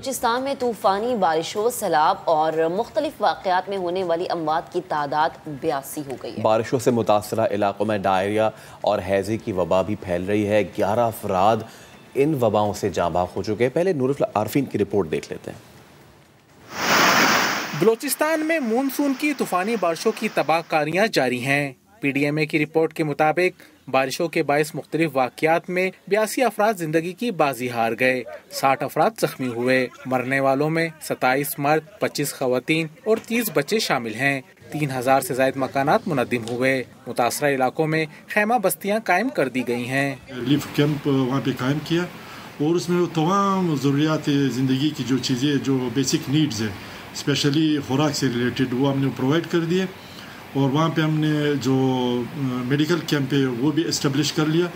बलूचिस्तान में तूफ़ानी बारिशों, सैलाब और मुख्तलिफ वाक़यात में होने वाली अमवात की तादाद 82 हो गई है। बारिशों से मुतासरा इलाकों में डायरिया और हैज़े की वबा भी फैल रही है। 11 अफराद इन वबाओं से जाँ बाग हो चुके हैं। पहले नूरुल आरफीन की रिपोर्ट देख लेते हैं। बलूचिस्तान में मानसून की तूफ़ानी बारिशों की तबाहकारियाँ जारी हैं। PDMA की रिपोर्ट के मुताबिक बारिशों के बायस मुख्तलिफ वाक़यात में 82 अफराद जिंदगी की बाजी हार गए, 60 अफराद जख्मी हुए। मरने वालों में 27 मर्द, 25 खवातीन और 30 बच्चे शामिल हैं। 3000 से ज़ायद मकानात मुनद्दिम हुए। मुतासरा इलाकों में खैमा बस्तियाँ कायम कर दी गई हैं। रिलीफ कैंप वहाँ पे कायम किया और उसमें तमाम ज़रूरियात ज़िंदगी की जो चीज़ें, जो बेसिक नीड्स है, स्पेशली खुराक से रिलेटेड, वो हमने प्रोवाइड कर दिए। और वहाँ पे हमने जो मेडिकल कैंप है वो भी इस्टेब्लिश कर लिया।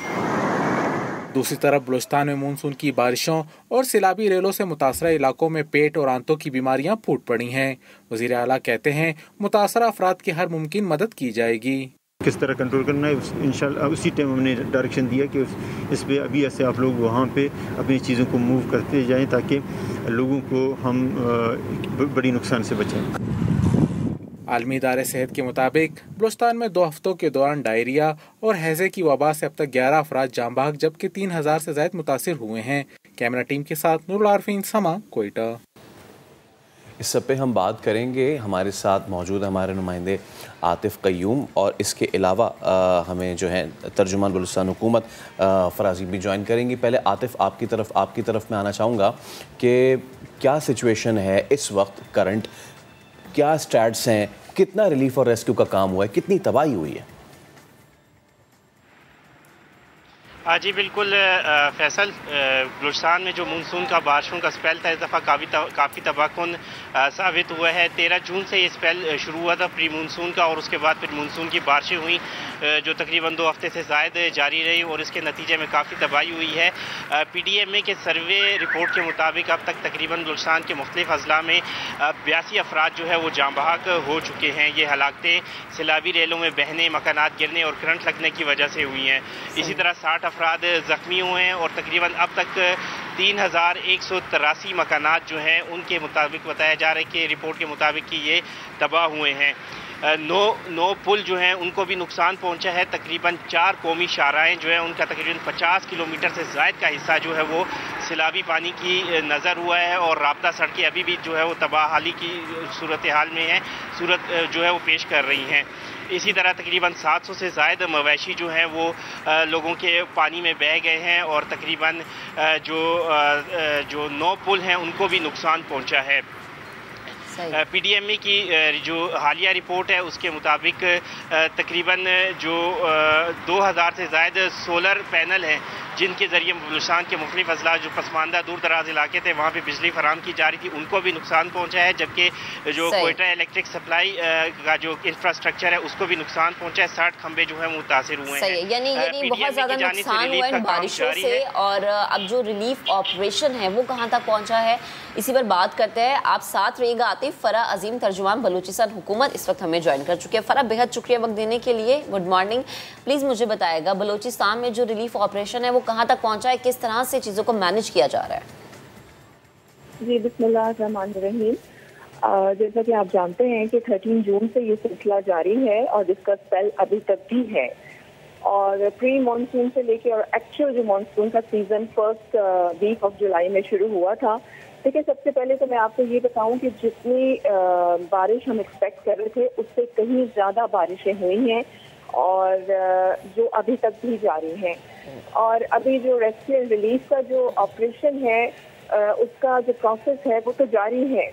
दूसरी तरफ बलूचिस्तान में मानसून की बारिशों और सैलाबी रेलों से मुतासरा इलाकों में पेट और आंतों की बीमारियां फूट पड़ी हैं। वज़ीर आला कहते हैं मुतासरा अफराद की हर मुमकिन मदद की जाएगी। किस तरह कंट्रोल करना है इंशाल्लाह उसी टाइम हमने डायरेक्शन दिया कि इस पे अभी ऐसे आप लोग वहाँ पे अपनी चीज़ों को मूव करते जाएं ताकि लोगों को हम बड़ी नुकसान से बचें। आलमी इदारे सेहत के मुताबिक बलूचिस्तान में 2 हफ्तों के दौरान डायरिया और हैज़े की वबा से अब तक 11 अफराद जाँ बाग जबकि 3000 से ज़ायद मुतासिर हुए हैं। कैमरा टीम के साथ नूरुल आरफीन, समा, कोयटा। इस सब पे हम बात करेंगे। हमारे साथ मौजूद हमारे नुमाइंदे आतिफ क़य्यूम और इसके अलावा हमें जो है तर्जुमान बलूचिस्तान हुकूमत फराजी भी ज्वाइन करेंगी। पहले आतिफ, आपकी तरफ मैं आना चाहूँगा कि क्या सिचुएशन है इस वक्त करंट, क्या स्टैट्स हैं, कितना रिलीफ और रेस्क्यू का काम हुआ है, कितनी तबाही हुई है? जी बिल्कुल फैसल, बलूचिस्तान में जो मानसून का बारिशों का स्पेल था इस दफ़ा काफ़ी तबाहकुन साबित हुआ है। 13 जून से ये स्पेल शुरू हुआ था प्री मानसून का, और उसके बाद फिर मानसून की बारिशें हुई जो तकरीबन 2 हफ्ते से ज़ायद जारी रही और इसके नतीजे में काफ़ी तबाही हुई है। PDMA के सर्वे रिपोर्ट के मुताबिक अब तक तकरीबन बलूचिस्तान के मुख्तलिफ अजला में 82 अफराद जो है वो जाँ बहक हो चुके हैं। ये हलाकतें सैलाबी रेलों में बहने, मकानात गिरने और करंट लगने की वजह से हुई हैं। इसी तरह 60 अफराद जख्मी हुए हैं और तकरीबन अब तक 3183 मकानात जो हैं उनके मुताबिक बताया जा रहा है कि रिपोर्ट के मुताबिक कि ये तबाह हुए हैं। 9 पुल जो हैं उनको भी नुकसान पहुंचा है। तकरीबन 4 कौमी शाहराहें जो हैं उनका तकरीबन 50 किलोमीटर से ज़ायद का हिस्सा जो है वो सैलाबी पानी की नज़र हुआ है और राब्ता सड़कें अभी भी जो है वो तबाहाली की सूरत हाल में है, सूरत जो है वो पेश कर रही हैं। इसी तरह तकरीबन 700 से ज़ायद मवेशी जो हैं वो लोगों के पानी में बह गए हैं और तकरीबन जो 9 पुल हैं उनको भी नुकसान पहुंचा है। PDMA की जो हालिया रिपोर्ट है उसके मुताबिक तकरीबन जो 2000 से ज़ायद सोलर पैनल हैं जिनके ज़रिए बलूचिस्तान के मुख्तलिफ अजला जो पसमानदा दूर दराज इलाके थे वहाँ पे बिजली फराम की जा रही थी उनको भी नुकसान पहुँचा है, जबकि जो कोयटा इलेक्ट्रिक सप्लाई का जो इंफ्रास्ट्रक्चर है उसको भी नुकसान पहुँचा है। 60 खंबे जो है मुतासिर हुए हैं। यानी बहुत ज़्यादा नुकसान हुआ है बारिशों से। और अब जो रिलीफ ऑपरेशन है वो कहाँ तक पहुँचा है इसी पर बात करते हैं। आप साथ रहिएगा। आतिफ, फरा अजीम तर्जुमान बलूचिस्तान हुकूमत इस वक्त हमें ज्वाइन कर चुके हैं। फरा, बेहद शुक्रिया वक्त देने के लिए। Good morning. प्लीज़ मुझे बताएगा बलूचिस्तान में जो रिलीफ ऑपरेशन है वो कहाँ तक पहुँचा है, किस तरह से चीज़ों को मैनेज किया जा रहा है? जी बिस्मिल्लाहिर्रहमानिर्रहीम। जैसा कि आप जानते हैं कि 13 जून से ये सिलसिला जारी है और जिसका स्पेल अभी तक भी है। और प्री मानसून से लेके और एक्चुअल जो मानसून का season first week of July में शुरू हुआ था। देखिए, सबसे पहले तो मैं आपको ये बताऊं कि जितनी बारिश हम एक्सपेक्ट कर रहे थे उससे कहीं ज़्यादा बारिशें हुई हैं और जो अभी तक भी जारी हैं। और अभी जो रेस्क्यू एंड रिलीफ का जो ऑपरेशन है उसका जो प्रोसेस है वो तो जारी है।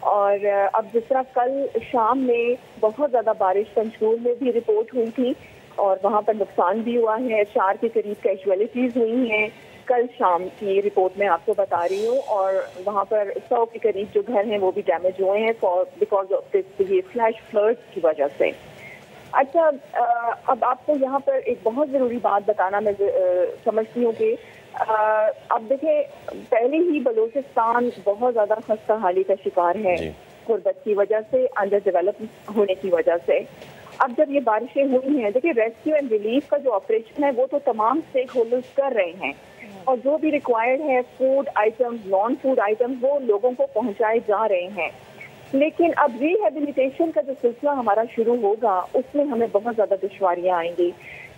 और अब जिस तरह कल शाम में बहुत ज़्यादा बारिश पंचकूल में भी रिपोर्ट हुई थी और वहाँ पर नुकसान भी हुआ है, 4 के करीब कैजुअलिटीज़ हुई हैं कल शाम की रिपोर्ट में आपको बता रही हूँ। और वहाँ पर 100 के करीब जो घर हैं वो भी डैमेज हुए हैं बिकॉज ऑफ ये फ्लैश फ्लड्स की वजह से। अच्छा, अब आपको यहाँ पर एक बहुत ज़रूरी बात बताना मैं समझती हूँ कि अब देखें, पहले ही बलूचिस्तान बहुत ज़्यादा खस्ता हाली का शिकार है गुर्बत की वजह से, अंडर डेवलप होने की वजह से। अब जब ये बारिशें हुई हैं, देखिए रेस्क्यू एंड रिलीफ का जो ऑपरेशन है वो तो तमाम स्टेक होल्डर्स कर रहे हैं और जो भी रिक्वायर्ड है food items, non food items, वो लोगों को पहुंचाए जा रहे हैं। लेकिन अब रिहेबिलिटेशन का जो सिलसिला हमारा शुरू होगा उसमें हमें बहुत ज़्यादा दुश्वारियाँ आएंगी,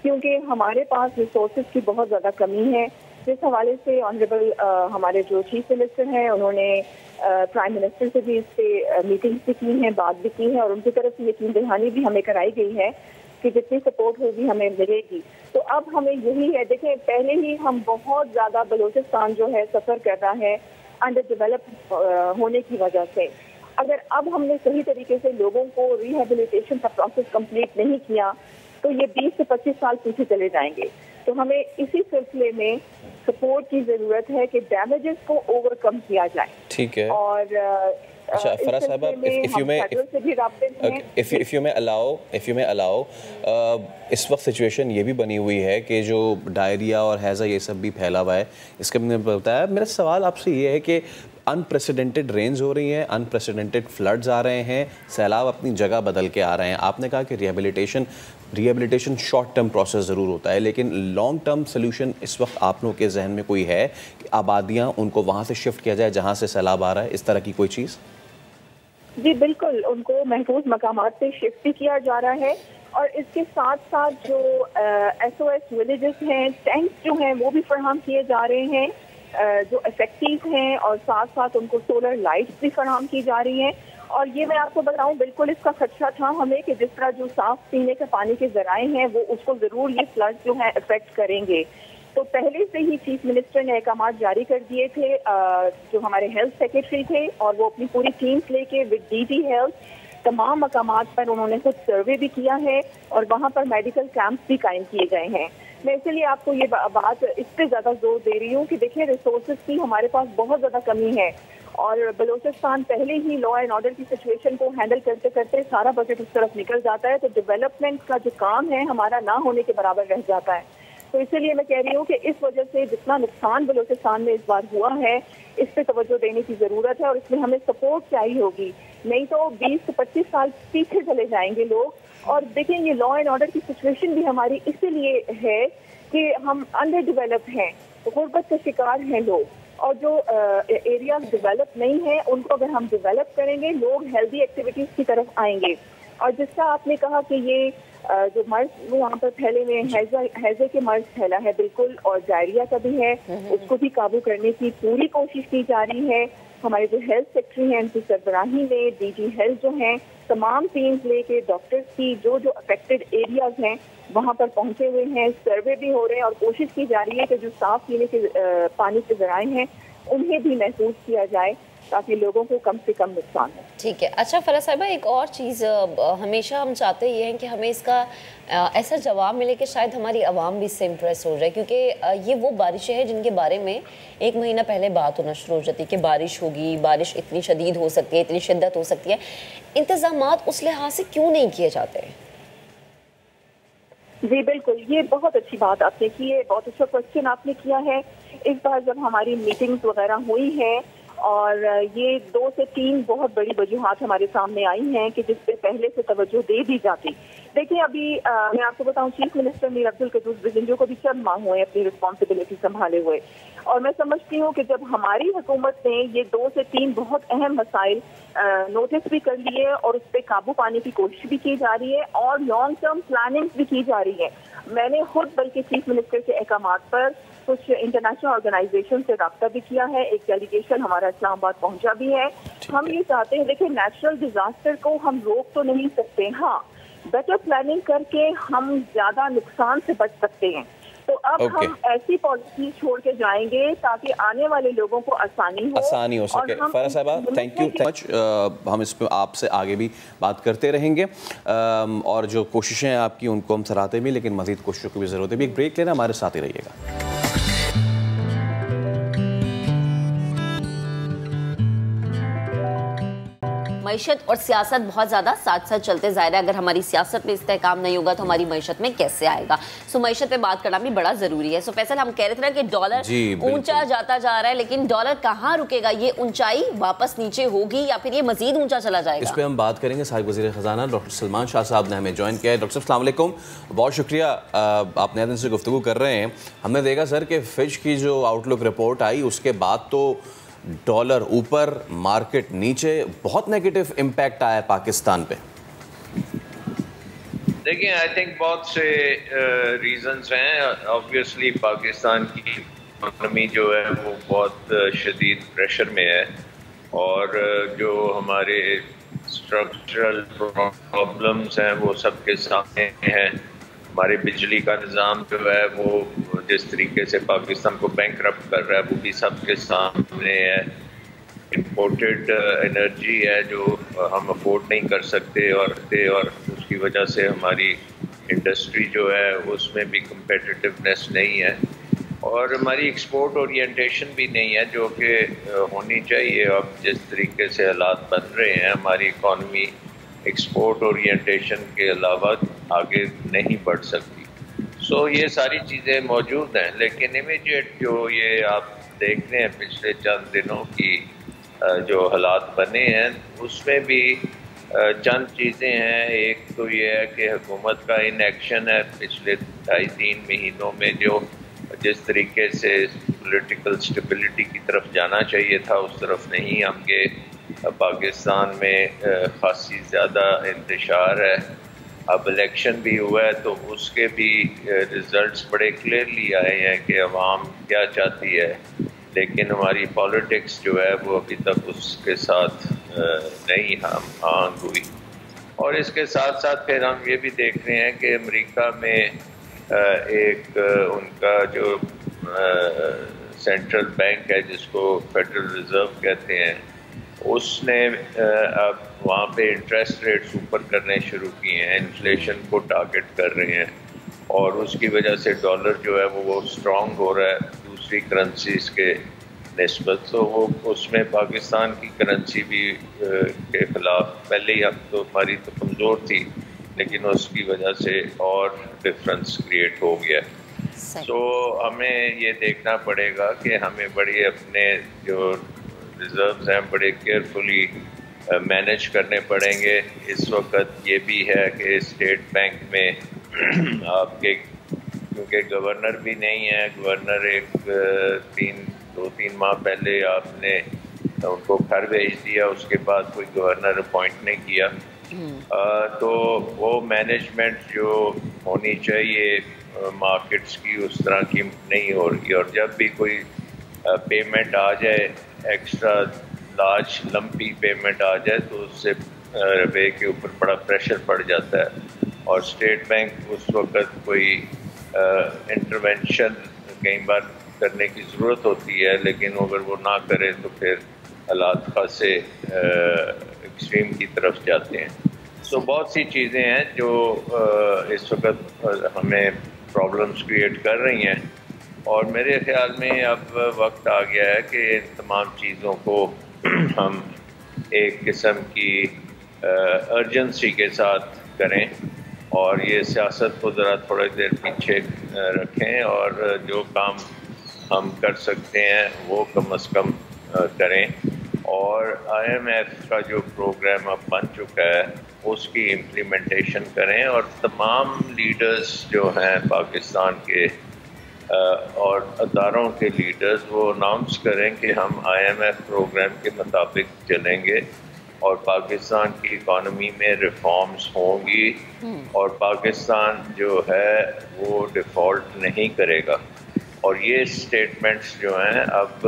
क्योंकि हमारे पास रिसोर्सेज की बहुत ज़्यादा कमी है। जिस हवाले से ऑनरेबल हमारे जो चीफ मिनिस्टर हैं उन्होंने प्राइम मिनिस्टर से भी इस पे मीटिंग्स भी की हैं, बात भी की है, और उनकी तरफ से यकीन दहानी भी हमें कराई गई है कि जितनी सपोर्ट होगी हमें मिलेगी। तो अब हमें यही है, देखें पहले ही हम बहुत ज़्यादा बलूचिस्तान जो है सफ़र कर रहा है अंडर डेवलप होने की वजह से। अगर अब हमने सही तरीके से लोगों को रिहेबिलिटेशन का प्रोसेस कंप्लीट नहीं किया तो ये 20 से 25 साल पीछे चले जाएंगे। तो हमें इसी सिलसिले में सपोर्ट की जरूरत है कि डैमेजेस को ओवरकम किया जाए। ठीक है। और अच्छा फरा साहब, इफ यू मे अलाउ, इस वक्त सिचुएशन ये भी बनी हुई है कि जो डायरिया और हैज़ा ये सब भी फैला हुआ है, इसके मैंने बताया। मेरा सवाल आपसे ये है कि अनप्रेसिडेंटेड रेन्स हो रही हैं, अनप्रेसिडेंटेड फ्लड्स आ रहे हैं, सैलाब अपनी जगह बदल के आ रहे हैं। आपने कहा कि रिहेबिलिटेशन शॉर्ट टर्म प्रोसेस ज़रूर होता है, लेकिन लॉन्ग टर्म सोल्यूशन इस वक्त आप लोगों के जहन में कोई है कि आबादियाँ उनको वहाँ से शिफ्ट किया जाए जहाँ से सैलाब आ रहा है, इस तरह की कोई चीज़? जी बिल्कुल, उनको महफूज मकामात पे शिफ्ट भी किया जा रहा है, और इसके साथ साथ जो SOS विलेजेस हैं, टैंक्स जो हैं वो भी फराहम किए जा रहे हैं जो इफेक्टिव हैं, और साथ साथ उनको सोलर लाइट्स भी फराहम की जा रही हैं। और ये मैं आपको बताऊं, बिल्कुल इसका खदशा था हमें कि जिस तरह जो साफ पीने के पानी के जराए हैं वो उसको जरूर ये फ्लड जो है इफेक्ट करेंगे। तो पहले से ही चीफ मिनिस्टर ने अहकाम जारी कर दिए थे, जो हमारे हेल्थ सेक्रेटरी थे, और वो अपनी पूरी टीम्स लेके विद DG हेल्थ तमाम मकामात पर उन्होंने कुछ सर्वे भी किया है, और वहाँ पर मेडिकल कैंप्स भी कायम किए गए हैं। मैं इसलिए आपको ये बात इस पर ज़्यादा जोर दे रही हूँ कि देखिए रिसोर्सेज की हमारे पास बहुत ज़्यादा कमी है, और बलूचिस्तान पहले ही लॉ एंड ऑर्डर की सिचुएशन को हैंडल करते करते सारा बजट उस तरफ निकल जाता है, तो डेवलपमेंट का जो काम है हमारा ना होने के बराबर रह जाता है। तो इसलिए मैं कह रही हूँ कि इस वजह से जितना नुकसान बलूचिस्तान में इस बार हुआ है इस पे तवज्जो देने की ज़रूरत है, और इसमें हमें सपोर्ट चाहिए होगी, नहीं तो 20 से 25 साल पीछे चले जाएंगे लोग। और देखें ये लॉ एंड ऑर्डर की सिचुएशन भी हमारी इसीलिए है कि हम अंडर डेवलप हैं, गुर्बत का शिकार हैं लोग, और जो एरिया डेवलप नहीं है उनको अगर हम डेवलप करेंगे लोग हेल्दी एक्टिविटीज की तरफ आएंगे। और जिसका आपने कहा कि ये जो मर्ज वहाँ पर फैले हुए हैजे के मर्ज फैला है बिल्कुल, और डायरिया का भी है, उसको भी काबू करने की पूरी कोशिश की जा रही है। हमारे जो हेल्थ सेक्रेटरी हैं उनकी सरबराही में DG हेल्थ जो हैं तमाम टीम्स लेके डॉक्टर्स की जो अफेक्टेड एरियाज हैं वहाँ पर पहुँचे हुए हैं, सर्वे भी हो रहे हैं, और कोशिश की जा रही है कि जो साफ पीने के पानी के जराए हैं उन्हें भी महसूस किया जाए ताकि लोगों को कम से कम नुकसान हो। ठीक है। अच्छा फरा साहिबा, एक और चीज़ हमेशा हम चाहते ये हैं कि हमें इसका ऐसा जवाब मिले कि शायद हमारी आवाम भी इससे इम्प्रेस हो जाए, क्योंकि ये वो बारिशें हैं जिनके बारे में 1 महीना पहले बात होना शुरू हो जाती है कि बारिश होगी, बारिश इतनी शदीद हो सकती है, इतनी शिद्दत हो सकती है। इंतज़ामात उस लिहाज से क्यों नहीं किए जाते हैं? जी बिल्कुल, ये बहुत अच्छी बात आपने की है, बहुत अच्छा क्वेश्चन आपने किया है। इस बार जब हमारी मीटिंग्स वगैरह हुई हैं और ये 2 से 3 बहुत बड़ी वजूहात हमारे सामने आई हैं कि जिस पे पहले से तवज्जो दे दी जाती। देखिए अभी मैं आपको बताऊं, चीफ मिनिस्टर मीर अब्दुल कद्दूस बिजंजो को भी चंद माह हुए अपनी रिस्पॉन्सिबिलिटी संभाले हुए, और मैं समझती हूँ कि जब हमारी हुकूमत ने ये 2 से 3 बहुत अहम मसाइल नोटिस भी कर लिए और उस पर काबू पाने की कोशिश भी की जा रही है और लॉन्ग टर्म प्लानिंग भी की जा रही है। मैंने खुद बल्कि चीफ मिनिस्टर के अहकामात पर कुछ इंटरनेशनल ऑर्गेनाइजेशन से रब्ता भी किया है, एक डेलीगेशन हमारा इस्लामाबाद पहुंचा भी है। हम ये चाहते हैं, देखिए नेचुरल डिजास्टर को हम रोक तो नहीं सकते, हाँ बेटर प्लानिंग करके हम ज्यादा नुकसान से बच सकते हैं। तो अब हम ऐसी पॉलिसी छोड़ के जाएंगे ताकि आने वाले लोगों को आसानी हो सके। फरा साहिबा, थैंक यू मच। हम इस पर आपसे आगे भी बात करते रहेंगे और जो कोशिशें हैं आपकी उनको हम सराहते भी, लेकिन मजीद कोशिशों की भी ज़रूरत है। भी एक ब्रेक लेना, हमारे साथ ही रहिएगा। मईशत और सियासत बहुत ज़्यादा साथ साथ चलते ज़ाहिर है, अगर हमारी सियासत में इस्तेहकाम नहीं होगा तो हमारी मईशत में कैसे आएगा। सो मईशत पे बात करना भी बड़ा ज़रूरी है। सो फैसल, हम कह रहे थे ना कि डॉलर ऊंचा जाता जा रहा है, लेकिन डॉलर कहाँ रुकेगा? ये ऊंचाई वापस नीचे होगी या फिर ये मजीद ऊंचा चला जाएगा? इस पर हम बात करेंगे। साहिब वज़ीर ख़जाना डॉक्टर सलमान शाह साहब ने हमें ज्वाइन किया है। डॉक्टर साहब अस्सलाम वालेकुम, बहुत शुक्रिया, आप नए दिन से गुफ्तगू कर रहे हैं। हमने देखा सर कि फिच की जो आउटलुक रिपोर्ट आई उसके बाद तो डॉलर ऊपर, मार्केट नीचे, बहुत नेगेटिव इम्पैक्ट आया पाकिस्तान पे। देखिए, आई थिंक बहुत से रीजंस हैं। ऑब्वियसली पाकिस्तान की इकोनॉमी जो है वो बहुत शदीद प्रेशर में है, और जो हमारे स्ट्रक्चरल प्रॉब्लम्स हैं वो सबके सामने हैं। हमारे बिजली का निज़ाम जो है वो जिस तरीके से पाकिस्तान को बैंकरप्ट कर रहा है वो भी सबके सामने है। इम्पोर्टेड एनर्जी है जो हम अफोर्ड नहीं कर सकते, और उसकी वजह से हमारी इंडस्ट्री जो है उसमें भी कम्पेटिटिवनेस नहीं है, और हमारी एक्सपोर्ट ओरिएंटेशन भी नहीं है जो कि होनी चाहिए। अब जिस तरीके से हालात बन रहे हैं, हमारी इकॉनमी एक्सपोर्ट ओरिएंटेशन के अलावा आगे नहीं बढ़ सकती। सो ये सारी चीज़ें मौजूद हैं, लेकिन इमीडिएट जो ये आप देख रहे हैं पिछले चंद दिनों की जो हालात बने हैं उसमें भी चंद चीज़ें हैं। एक तो ये है कि हुकूमत का इनएक्शन है पिछले 2.5-3 महीनों में, जो जिस तरीके से पॉलिटिकल स्टेबिलिटी की तरफ जाना चाहिए था उस तरफ नहीं हम गए। पाकिस्तान में खासी ज़्यादा इंतशार है। अब इलेक्शन भी हुआ है तो उसके भी रिज़ल्ट्स बड़े क्लियरली आए हैं कि अवाम क्या चाहती है, लेकिन हमारी पॉलिटिक्स जो है वो अभी तक उसके साथ नहीं आंग हुई। और इसके साथ साथ फिर हम ये भी देख रहे हैं कि अमेरिका में एक उनका जो सेंट्रल बैंक है जिसको फेडरल रिज़र्व कहते हैं, उसने अब वहाँ पे इंटरेस्ट रेट्स ऊपर करने शुरू किए हैं, इन्फ्लेशन को टारगेट कर रहे हैं, और उसकी वजह से डॉलर जो है वो स्ट्रॉन्ग हो रहा है दूसरी करेंसीज के निस्बत। तो वो उसमें पाकिस्तान की करेंसी भी के ख़िलाफ़ पहले ही अब तो हमारी तो कमज़ोर थी, लेकिन उसकी वजह से और डिफरेंस क्रिएट हो गया। तो हमें ये देखना पड़ेगा कि हमें बड़ी अपने जो रिजर्व्स हैं बड़े केयरफुली मैनेज करने पड़ेंगे। इस वक्त ये भी है कि स्टेट बैंक में आपके क्योंकि गवर्नर भी नहीं है, गवर्नर एक 2-3 माह पहले आपने उनको घर भेज दिया, उसके बाद कोई गवर्नर अपॉइंट नहीं किया। तो वो मैनेजमेंट जो होनी चाहिए मार्केट्स की उस तरह की नहीं हो रही, और जब भी कोई पेमेंट आ जाए, एक्स्ट्रा लार्ज लंपी पेमेंट आ जाए, तो उससे रुपये के ऊपर बड़ा प्रेशर पड़ जाता है, और स्टेट बैंक उस वक्त कोई इंटरवेंशन कई बार करने की ज़रूरत होती है, लेकिन अगर वो ना करे तो फिर हालात खासे एक्सट्रीम की तरफ जाते हैं। तो बहुत सी चीज़ें हैं जो इस वक्त हमें प्रॉब्लम्स क्रिएट कर रही हैं, और मेरे ख्याल में अब वक्त आ गया है कि इन तमाम चीज़ों को हम एक किस्म की अर्जेंसी के साथ करें, और ये सियासत को ज़रा थोड़ी देर पीछे रखें, और जो काम हम कर सकते हैं वो कम से कम करें। और IMF का जो प्रोग्राम अब बन चुका है उसकी इम्प्लीमेंटेशन करें, और तमाम लीडर्स जो हैं पाकिस्तान के और अदारों के लीडर्स वो अनाउंस करें कि हम IMF प्रोग्राम के मुताबिक चलेंगे, और पाकिस्तान की इकॉनमी में रिफॉर्म्स होंगी, और पाकिस्तान जो है वो डिफ़ॉल्ट नहीं करेगा। और ये स्टेटमेंट्स जो हैं अब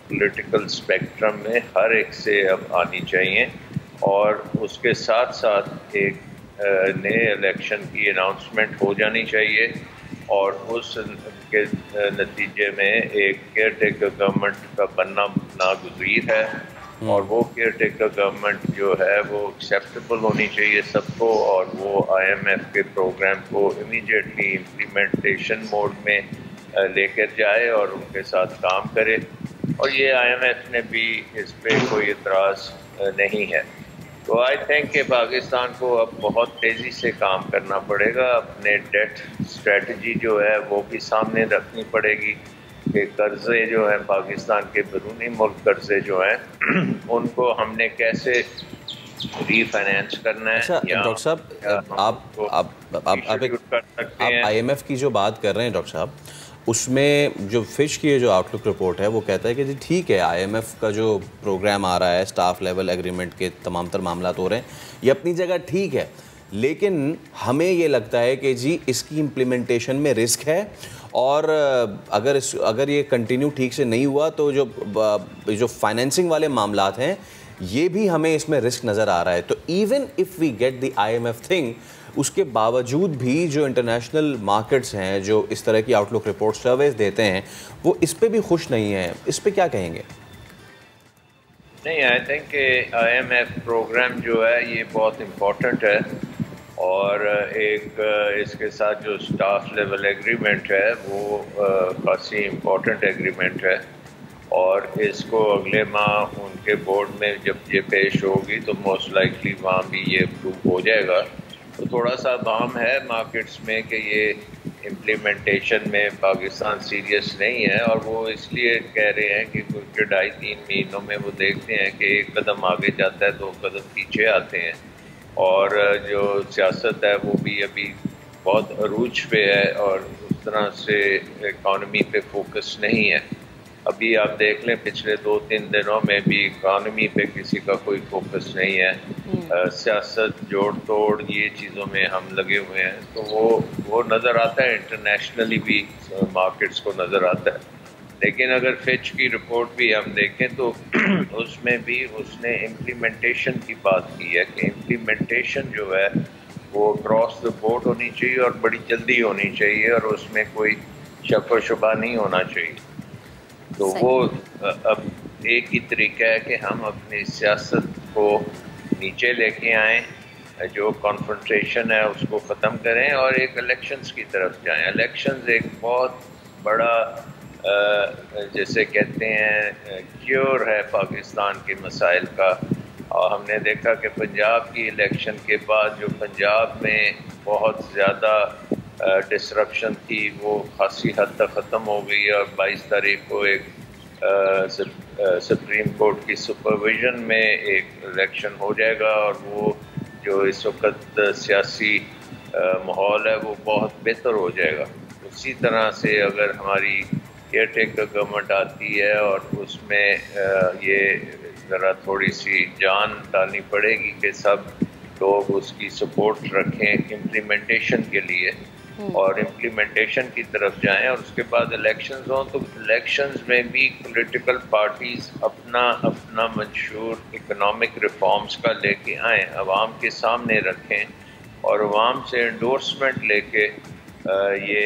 पॉलिटिकल स्पेक्ट्रम में हर एक से अब आनी चाहिए, और उसके साथ साथ एक नए इलेक्शन की अनाउंसमेंट हो जानी चाहिए, और उस के नतीजे में एक केयर टेकर गवर्नमेंट का बनना नागुज़ीर है, और वो केयर टेकर गवर्नमेंट जो है वो एक्सेप्टेबल होनी चाहिए सबको, और वो IMF के प्रोग्राम को इमीडिएटली इम्प्लीमेंटेशन मोड में लेकर जाए और उनके साथ काम करे। और ये IMF ने भी इस पे कोई इतराज़ नहीं है। तो आई थिंक कि पाकिस्तान को अब बहुत तेज़ी से काम करना पड़ेगा, अपने डेट स्ट्रेटजी जो है वो भी सामने रखनी पड़ेगी कि कर्ज़े जो हैं पाकिस्तान के बैरूनी मुल्क कर्ज़े जो हैं उनको हमने कैसे रीफाइनेंस करना है। अच्छा डॉक्टर साहब, आप IMF की जो बात कर रहे हैं डॉक्टर साहब, उसमें जो फिश की जो आउटलुक रिपोर्ट है वो कहता है कि जी ठीक है, IMF का जो प्रोग्राम आ रहा है, स्टाफ लेवल एग्रीमेंट के तमाम तर मामला हो रहे हैं, ये अपनी जगह ठीक है, लेकिन हमें ये लगता है कि जी इसकी इम्प्लीमेंटेशन में रिस्क है, और अगर ये कंटिन्यू ठीक से नहीं हुआ तो जो फाइनेंसिंग वाले मामलात हैं ये भी हमें इसमें रिस्क नज़र आ रहा है। तो even if we get the IMF thing, उसके बावजूद भी जो इंटरनेशनल मार्केट्स हैं जो इस तरह की आउटलुक रिपोर्ट सर्वेस देते हैं वो इस पे भी खुश नहीं हैं। इस पे क्या कहेंगे? नहीं, आई थिंक IMF प्रोग्राम जो है ये बहुत इम्पोर्टेंट है, और एक इसके साथ जो स्टाफ लेवल एग्रीमेंट है वो काफ़ी इम्पोर्टेंट एग्रीमेंट है, और इसको अगले माह उनके बोर्ड में जब ये पेश होगी तो मोस्ट लाइकली वहाँ भी ये अप्रूव हो जाएगा। तो थोड़ा सा बाम है मार्केट्स में कि ये इम्प्लीमेंटेशन में पाकिस्तान सीरियस नहीं है, और वो इसलिए कह रहे हैं कि कुछ 2.5-3 महीनों में वो देखते हैं कि एक कदम आगे जाता है, 2 कदम पीछे आते हैं, और जो सियासत है वो भी अभी बहुत अरूज पे है और उस तरह से इकॉनमी पे फोकस नहीं है। अभी आप देख लें पिछले 2-3 दिनों में भी इकॉनमी पे किसी का कोई फोकस नहीं है। सियासत, जोड़ तोड़, ये चीज़ों में हम लगे हुए हैं, तो वो नज़र आता है, इंटरनेशनली भी मार्केट्स को नज़र आता है। लेकिन अगर फिच की रिपोर्ट भी हम देखें तो उसमें भी उसने इम्प्लीमेंटेशन की बात की है कि इम्प्लीमेंटेशन जो है वो क्रॉस द बोर्ड होनी चाहिए और बड़ी जल्दी होनी चाहिए, और उसमें कोई शक व शुबा नहीं होना चाहिए। तो वो अब एक ही तरीका है कि हम अपनी सियासत को नीचे लेके आएँ, जो कॉन्फ्रंटेशन है उसको ख़त्म करें और एक इलेक्शंस की तरफ जाएं। इलेक्शंस एक बहुत बड़ा जैसे कहते हैं क्योर है पाकिस्तान के मसाइल का, और हमने देखा कि पंजाब की इलेक्शन के बाद जो पंजाब में बहुत ज़्यादा डिसरप्शन थी वो खासी हद तक ख़त्म हो गई है, और 22 तारीख को एक सुप्रीम कोर्ट की सुपरविजन में एक इलेक्शन हो जाएगा, और वो जो इस वक्त सियासी माहौल है वो बहुत बेहतर हो जाएगा। उसी तरह से अगर हमारी केयर टेकर गवर्नमेंट आती है और उसमें ये ज़रा थोड़ी सी जान डालनी पड़ेगी कि सब लोग उसकी सपोर्ट रखें इम्प्लीमेंटेशन के लिए और इम्प्लीमेंटेशन की तरफ जाएं, और उसके बाद इलेक्शंस हों तो इलेक्शंस में भी पॉलिटिकल पार्टीज़ अपना मंशूर इकोनॉमिक रिफॉर्म्स का लेके आएँ, अवाम के सामने रखें और अवाम से एंडोर्समेंट लेके ये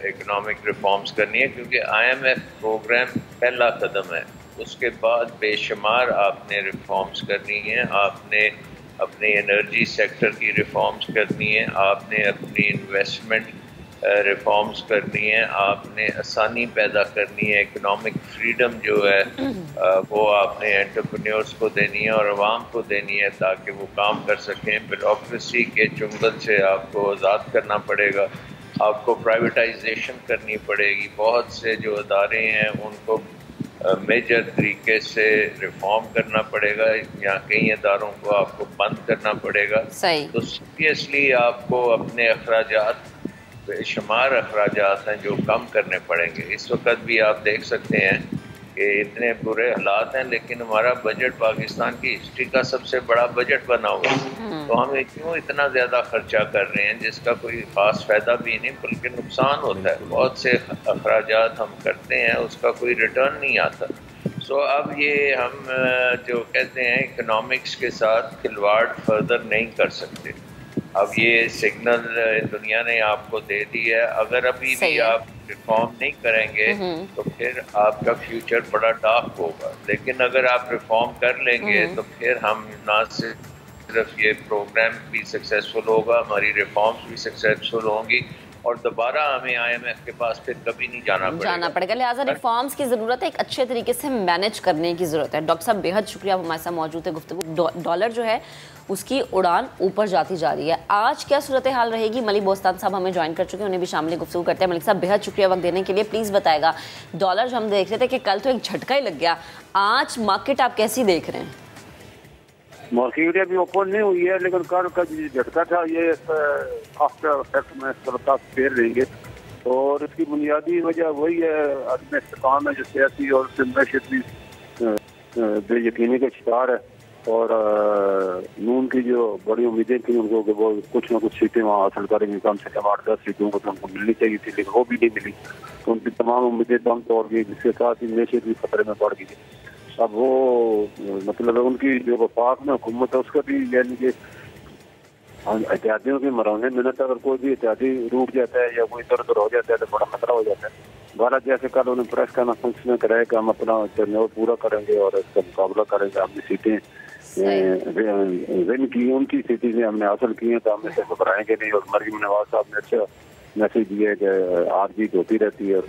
इकोनॉमिक रिफॉर्म्स करनी है, क्योंकि IMF प्रोग्राम पहला कदम है। उसके बाद बेशुमार आपने रिफॉर्म्स करनी है, आपने अपने एनर्जी सेक्टर की रिफॉर्म्स करनी है, आपने अपनी इन्वेस्टमेंट रिफॉर्म्स करनी है, आपने आसानी पैदा करनी है, इकोनॉमिक फ्रीडम जो है वो आपने एंटरप्रेन्योर्स को देनी है और अवाम को देनी है ताकि वो काम कर सकें। ब्यूरोक्रेसी के चुंगल से आपको आज़ाद करना पड़ेगा, आपको प्राइवेटाइजेशन करनी पड़ेगी, बहुत से जो अदारे हैं उनको मेजर तरीके से रिफॉर्म करना पड़ेगा, या कई अदारों को आपको बंद करना पड़ेगा। तो सीरियसली आपको अपने अखराजात, बेशुमार अखराजात हैं जो कम करने पड़ेंगे। इस वक्त भी आप देख सकते हैं कि इतने बुरे हालात हैं, लेकिन हमारा बजट पाकिस्तान की हिस्ट्री का सबसे बड़ा बजट बना हुआ है, तो हम क्यों इतना ज़्यादा खर्चा कर रहे हैं जिसका कोई ख़ास फ़ायदा भी नहीं बल्कि नुकसान होता है। बहुत से अखराजात हम करते हैं उसका कोई रिटर्न नहीं आता। सो अब ये हम जो कहते हैं इकोनॉमिक्स के साथ खिलवाड़ फर्दर नहीं कर सकते। अब ये सिग्नल दुनिया ने आपको दे दी है, अगर अभी भी आप रिफॉर्म नहीं करेंगे तो फिर आपका फ्यूचर बड़ा डार्क होगा, लेकिन अगर आप रिफॉर्म कर लेंगे तो फिर हम ना सिर्फ ये प्रोग्राम भी सक्सेसफुल होगा, हमारी रिफॉर्म्स भी सक्सेसफुल होंगी और दोबारा हमें IMF के पास फिर कभी नहीं जाना पड़ेगा। लिहाजा रिफॉर्म्स की ज़रूरत है, एक अच्छे तरीके से मैनेज करने की ज़रूरत है। डॉक्टर साहब बेहद शुक्रिया, आप हमारे साथ मौजूद है। गुफ्तगू डॉलर जो है उसकी उड़ान ऊपर जाती जा रही है। आज क्या सूरत हाल रहेगी? मलिक बोस्तान साहब हमें ज्वाइन कर चुके हैं, उन्हें भी शामिल गुफ्तगू करते हैं। मलिक साहब बेहद शुक्रिया वक्त देने के लिए। प्लीज़ बताएगा, डॉलर जो हम देख रहे थे कि कल तो एक झटका ही लग गया, आज मार्केट आप कैसी देख रहे हैं? मार्केट अभी ओपन नहीं हुई है, लेकिन कल का जो झटका था ये आफ्टर इफेक्ट में सरकार फेर देंगे, और इसकी बुनियादी वजह वही है आदमी इस्तेकाम है जो सियासी और मैशत भी बेयकीनी का शिकार है। और नून की जो बड़ी उम्मीदें थी उनको कि वो कुछ ना कुछ सीटें वहाँ हासिल करेंगे, कम से कम 8-10 सीटों को तो उनको मिलनी चाहिए थी, लेकिन वो भी नहीं मिली, तो उनकी तमाम उम्मीदें दम तोड़ गई, जिसके साथ ही मैशत भी खतरे में पड़ गई। अब वो मतलब उनकी जो वफाक में हुकूमत है उसका भी यानी कि एहतियातियों के मरौने मिनट अगर कोई भी एहतियाती रूट जाता है या कोई इधर उधर हो जाता है तो बड़ा खतरा हो जाता है। भारत जैसे कल उन्हें प्रेस कॉन्फ्रेंस में कराया कि हम अपना टर्नओवर पूरा करेंगे और इसका मुकाबला करेंगे, हमने सीटें विन की, उनकी सीटें हमने हासिल की हैं, तो हम इसे घबराएंगे नहीं। और मरहम नवाज साहब ने अच्छा मैसेज दिया कि हार जीत होती रहती है।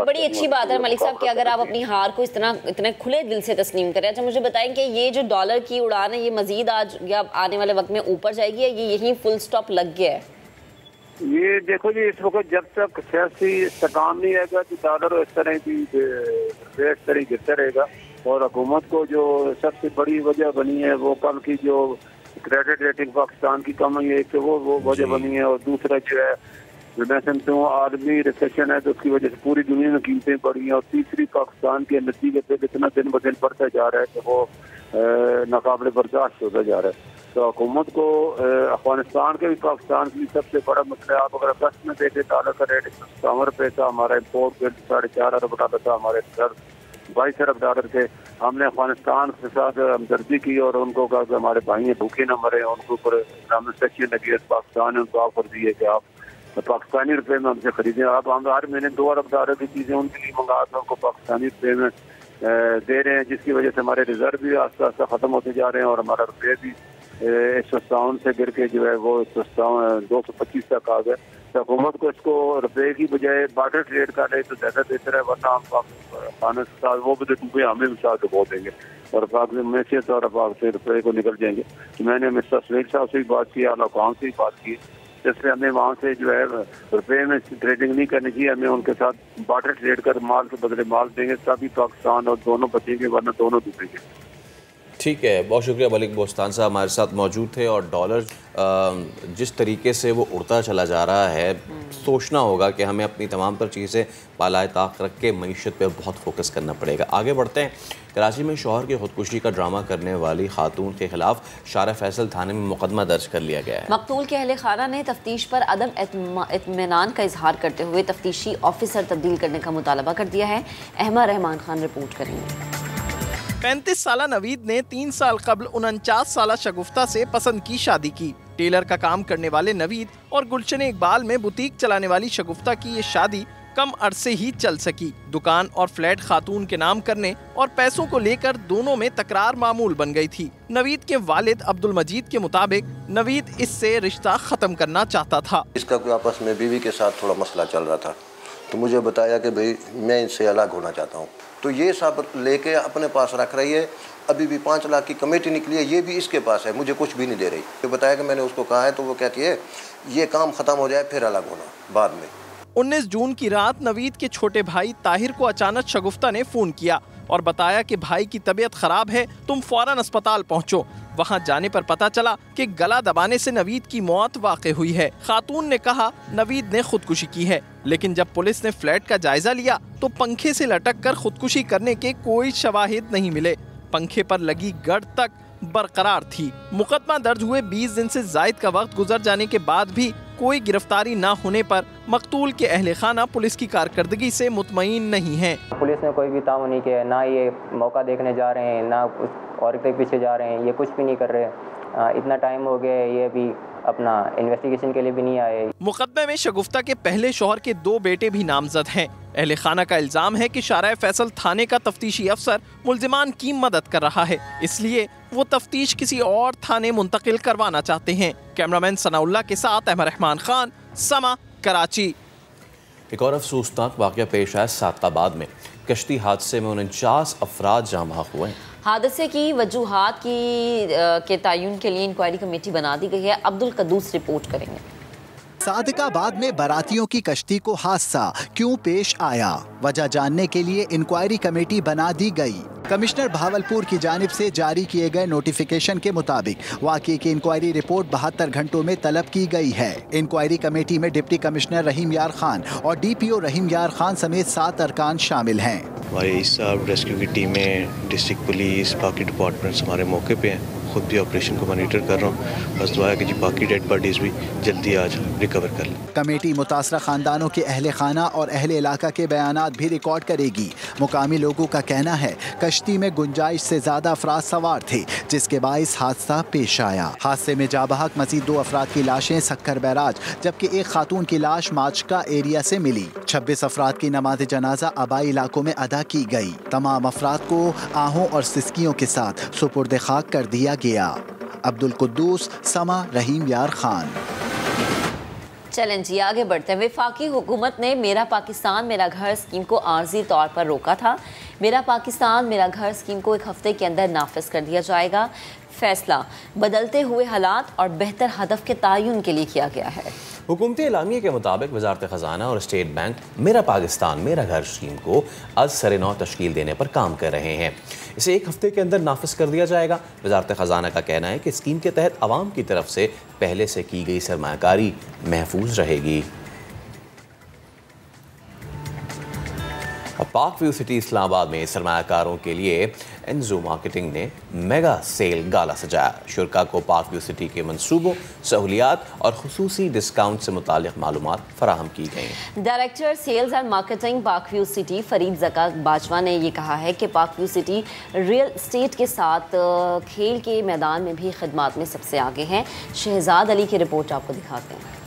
बड़ी अच्छी बात है मलिक साहब कि अगर आप अपनी हार को इतने खुले दिल से तस्लीम करें। अच्छा मुझे बताएं कि ये जो डॉलर की उड़ान है ये मजीद आज या आने वाले वक्त में ऊपर जाएगी या ये यही फुल स्टॉप लग गया है? ये देखो जी, इस वक्त जब तक सियासी इस्तेकाम नहीं आएगा तो डॉलर इस तरह की रेट तरह गिरता रहेगा। और हुकूमत को जो सबसे बड़ी वजह बनी है वो कल की जो क्रेडिट रेटिंग पाकिस्तान की कम है, एक वो वजह बनी है, और दूसरा जो है मैं समझता हूँ आलमी रिसेशन है तो उसकी वजह से पूरी दुनिया में कीमतें बढ़ी हैं, और तीसरी पाकिस्तान के नतीजे पे इतना दिन ब दिन बढ़ता जा रहा है कि वो नाकाबिले बर्दाश्त होता जा रहा है। तो हुकूमत को अफगानिस्तान के भी पाकिस्तान की सबसे बड़ा मसला, आप अगर अगस्त में देखें डॉलर का रेट 57 रुपये था, हमारा इम्पोर्ट बिल 4.5 अरब डॉलर था, हमारे 22 अरब डॉलर थे। हमने अफगानिस्तान के साथ हमदर्दी की और उनको कहा कि हमारे भाई भूखे न मरे, उनको ऊपर सेक्शन लगी, पाकिस्तान ने उनको ऑफर दिए कि आप पाकिस्तानी रुपए में हमसे खरीदें। आप हम हर महीने 2 अरब डॉलर की चीज़ें उनके लिए मंगा कर उनको पाकिस्तानी रुपए में दे रहे हैं, जिसकी वजह से हमारे रिजर्व भी आस्ता आस्ता ख़त्म होते जा रहे हैं और हमारा रुपये भी 157 से गिर के जो है वो 225 तक आ गए। तो हुकूमत को इसको रुपये की बजाय बार्टर ट्रेड कर रहे तो ज़्यादा बेहतर है, वरना हम पाकिस्तान के साथ वो भी डूबे हमें भी साथ डुबो देंगे और पाकिस्तान में से और पाक से रुपये को निकल जाएंगे। तो मैंने मिस्टर सुहेल साहब से भी बात की, आला कौन से भी बात की, जिससे हमें वहाँ से जो है रुपये में ट्रेडिंग नहीं करनी चाहिए, हमें उनके साथ बार्टर ट्रेड कर माल के बदले माल देंगे, तभी पाकिस्तान और दोनों बचेंगे, वरना दोनों डूबेंगे। ठीक है, बहुत शुक्रिया। मलिक बोस्तान साहब हमारे साथ मौजूद थे। और डॉलर जिस तरीके से वो उड़ता चला जा रहा है, सोचना होगा कि हमें अपनी तमाम तर चीज़ें बालाए ताक रख के मईशत पर बहुत फोकस करना पड़ेगा। आगे बढ़ते हैं। कराची में शौहर की खुदकुशी का ड्रामा करने वाली खातून के खिलाफ शारा फैसल थाने में मुकदमा दर्ज कर लिया गया है। मकतूल के अहले खाना ने तफ्तीश पर अदम इत्मीनान का इजहार करते हुए तफ्तीशी ऑफिसर तब्दील करने का मुतालबा कर दिया है। अहमद रहमान खान रिपोर्ट करेंगे। 35 साला नवीद ने 3 साल कबल 49 साला शगुफ्ता से पसंद की शादी की। टेलर का काम करने वाले नवीद और गुलशन इकबाल में बुटीक चलाने वाली शगुफ्ता की ये शादी कम अरसे ही चल सकी। दुकान और फ्लैट खातून के नाम करने और पैसों को लेकर दोनों में तकरार मामूल बन गई थी। नवीद के वालिद अब्दुल मजीद के मुताबिक नवीद इससे रिश्ता खत्म करना चाहता था। इसका कोई आपस में बीवी के साथ थोड़ा मसला चल रहा था, तो मुझे बताया कि भाई मैं इनसे अलग होना चाहता हूँ। तो ये सब लेके अपने पास रख रही है। अभी भी 5 लाख की कमेटी निकली है, ये भी इसके पास है, मुझे कुछ भी नहीं दे रही। तो बताया कि मैंने उसको कहा है, तो वो कहती है ये काम ख़त्म हो जाए फिर अलग होना बाद में। 19 जून की रात नवीद के छोटे भाई ताहिर को अचानक शगुफ्ता ने फ़ोन किया और बताया कि भाई की तबीयत ख़राब है, तुम फ़ौरन अस्पताल पहुँचो। वहाँ जाने पर पता चला कि गला दबाने से नवीद की मौत वाक़ हुई है। खातून ने कहा नवीद ने खुदकुशी की है, लेकिन जब पुलिस ने फ्लैट का जायजा लिया तो पंखे से लटक कर खुदकुशी करने के कोई शवाहिद नहीं मिले। पंखे पर लगी गड़ तक बरकरार थी। मुकदमा दर्ज हुए 20 दिन से जायद का वक्त गुजर जाने के बाद भी कोई गिरफ्तारी न होने पर मकतूल के अहले खाना पुलिस की कारकर्दगी से मुतमईन नहीं है। पुलिस ने कोई भी ताउन नहीं किया, ना ये मौका देखने जा रहे हैं, ना और के पीछे जा रहे हैं, ये कुछ भी नहीं कर रहे। इतना टाइम हो गया, ये भी अपना इन्वेस्टिगेशन के लिए भी नहीं आए। मुकदमे में शगुफ्ता के पहले शौहर के 2 बेटे भी नामजद हैं। अहले खाना का इल्जाम है कि शारा फैसल थाने का तफ्तीशी अफसर मुल्जिमान की मदद कर रहा है, इसलिए वो तफ्तीश किसी और थाने मुंतकिल करवाना चाहते हैं। कैमरामैन सनाउल्लाह के साथ अहमद रहमान खान, समा, कराची। एक और अफसोसनाक वाक़या पेश आया सादकाबाद में। कश्ती हादसे में 49 अफराद जाँ बहक हुए हैं। हादसे की वजूहात के तयन के लिए इंक्वायरी कमेटी बना दी गई है। अब्दुल कद्दूस रिपोर्ट करेंगे। सादिकाबाद में बारातियों की कश्ती को हादसा क्यों पेश आया, वजह जानने के लिए इंक्वायरी कमेटी बना दी गई। कमिश्नर भावलपुर की जानिब से जारी किए गए नोटिफिकेशन के मुताबिक वाक़ये की इंक्वायरी रिपोर्ट 72 घंटों में तलब की गई है। इंक्वायरी कमेटी में डिप्टी कमिश्नर रहीम यार खान और DPO रहीम यार खान समेत 7 अरकान शामिल हैं। हमारे साहब रेस्क्यू की टीमें, डिस्ट्रिक्ट पुलिस, बाकी डिपार्टमेंट्स हमारे मौके पे हैं। खुद भी ऑपरेशन को मॉनिटर कर रहा हूँ। बस दुआ है कि जी बाकी डेड बॉडीज भी जल्दी आज रिकवर कर लें। कमेटी मुतासरा खानदानों के अहले खाना और अहले इलाका के बयानात भी रिकॉर्ड करेगी। मुकामी लोगों का कहना है कश्ती में गुंजाइश से ज्यादा अफराद सवार थे, जिसके बाइस हादसा पेश आया। हादसे में जाबहक मजीद 2 अफराद की लाशें सक्कर बैराज जबकि एक खातून की लाश माचका एरिया से मिली। 26 अफराद की नमाज जनाजा आबाई इलाकों में अदा की गई। तमाम अफराद को आहों और सिसकियों के साथ सुपुर्द खाक कर दिया गया। अब्दुल कुद्दूस, समा, रहीम यार खान। चलें जी आगे बढ़ते हैं। वफाकी हुकूमत ने मेरा पाकिस्तान मेरा घर स्कीम को आर्जी तौर पर रोका था। मेरा पाकिस्तान मेरा घर स्कीम को 1 हफ्ते के अंदर नाफिज कर दिया जाएगा। फैसला बदलते हुए हालात और बेहतर हदफ के तयन के लिए किया गया है। हुकूमती एलामिया के मुताबिक वजारत ख़जाना और स्टेट बैंक मेरा पाकिस्तान मेरा घर स्कीम को आज सरे-नौ तश्कील देने पर काम कर रहे हैं। इसे 1 हफ्ते के अंदर नाफिज कर दिया जाएगा। वजारत ख़जाना का कहना है कि स्कीम के तहत आवाम की तरफ से पहले से की गई सरमायाकारी महफूज रहेगी। पार्क व्यू सिटी इस्लामाबाद में सरमायाकारों के लिए एनजो मार्केटिंग ने मेगा सेल गाला सजाया। शुरका को पार्क व्यू सिटी के मंसूबों, सहूलियात और खुसूसी डिस्काउंट से मुताल्लिक़ मालूमात फराहम की गई। Director sales and marketing park view city Farid Zaka Bajwa ने यह कहा है कि park view city real estate के साथ खेल के मैदान में भी खिदमात में सबसे आगे हैं। शहजाद अली की रिपोर्ट आपको दिखाते हैं।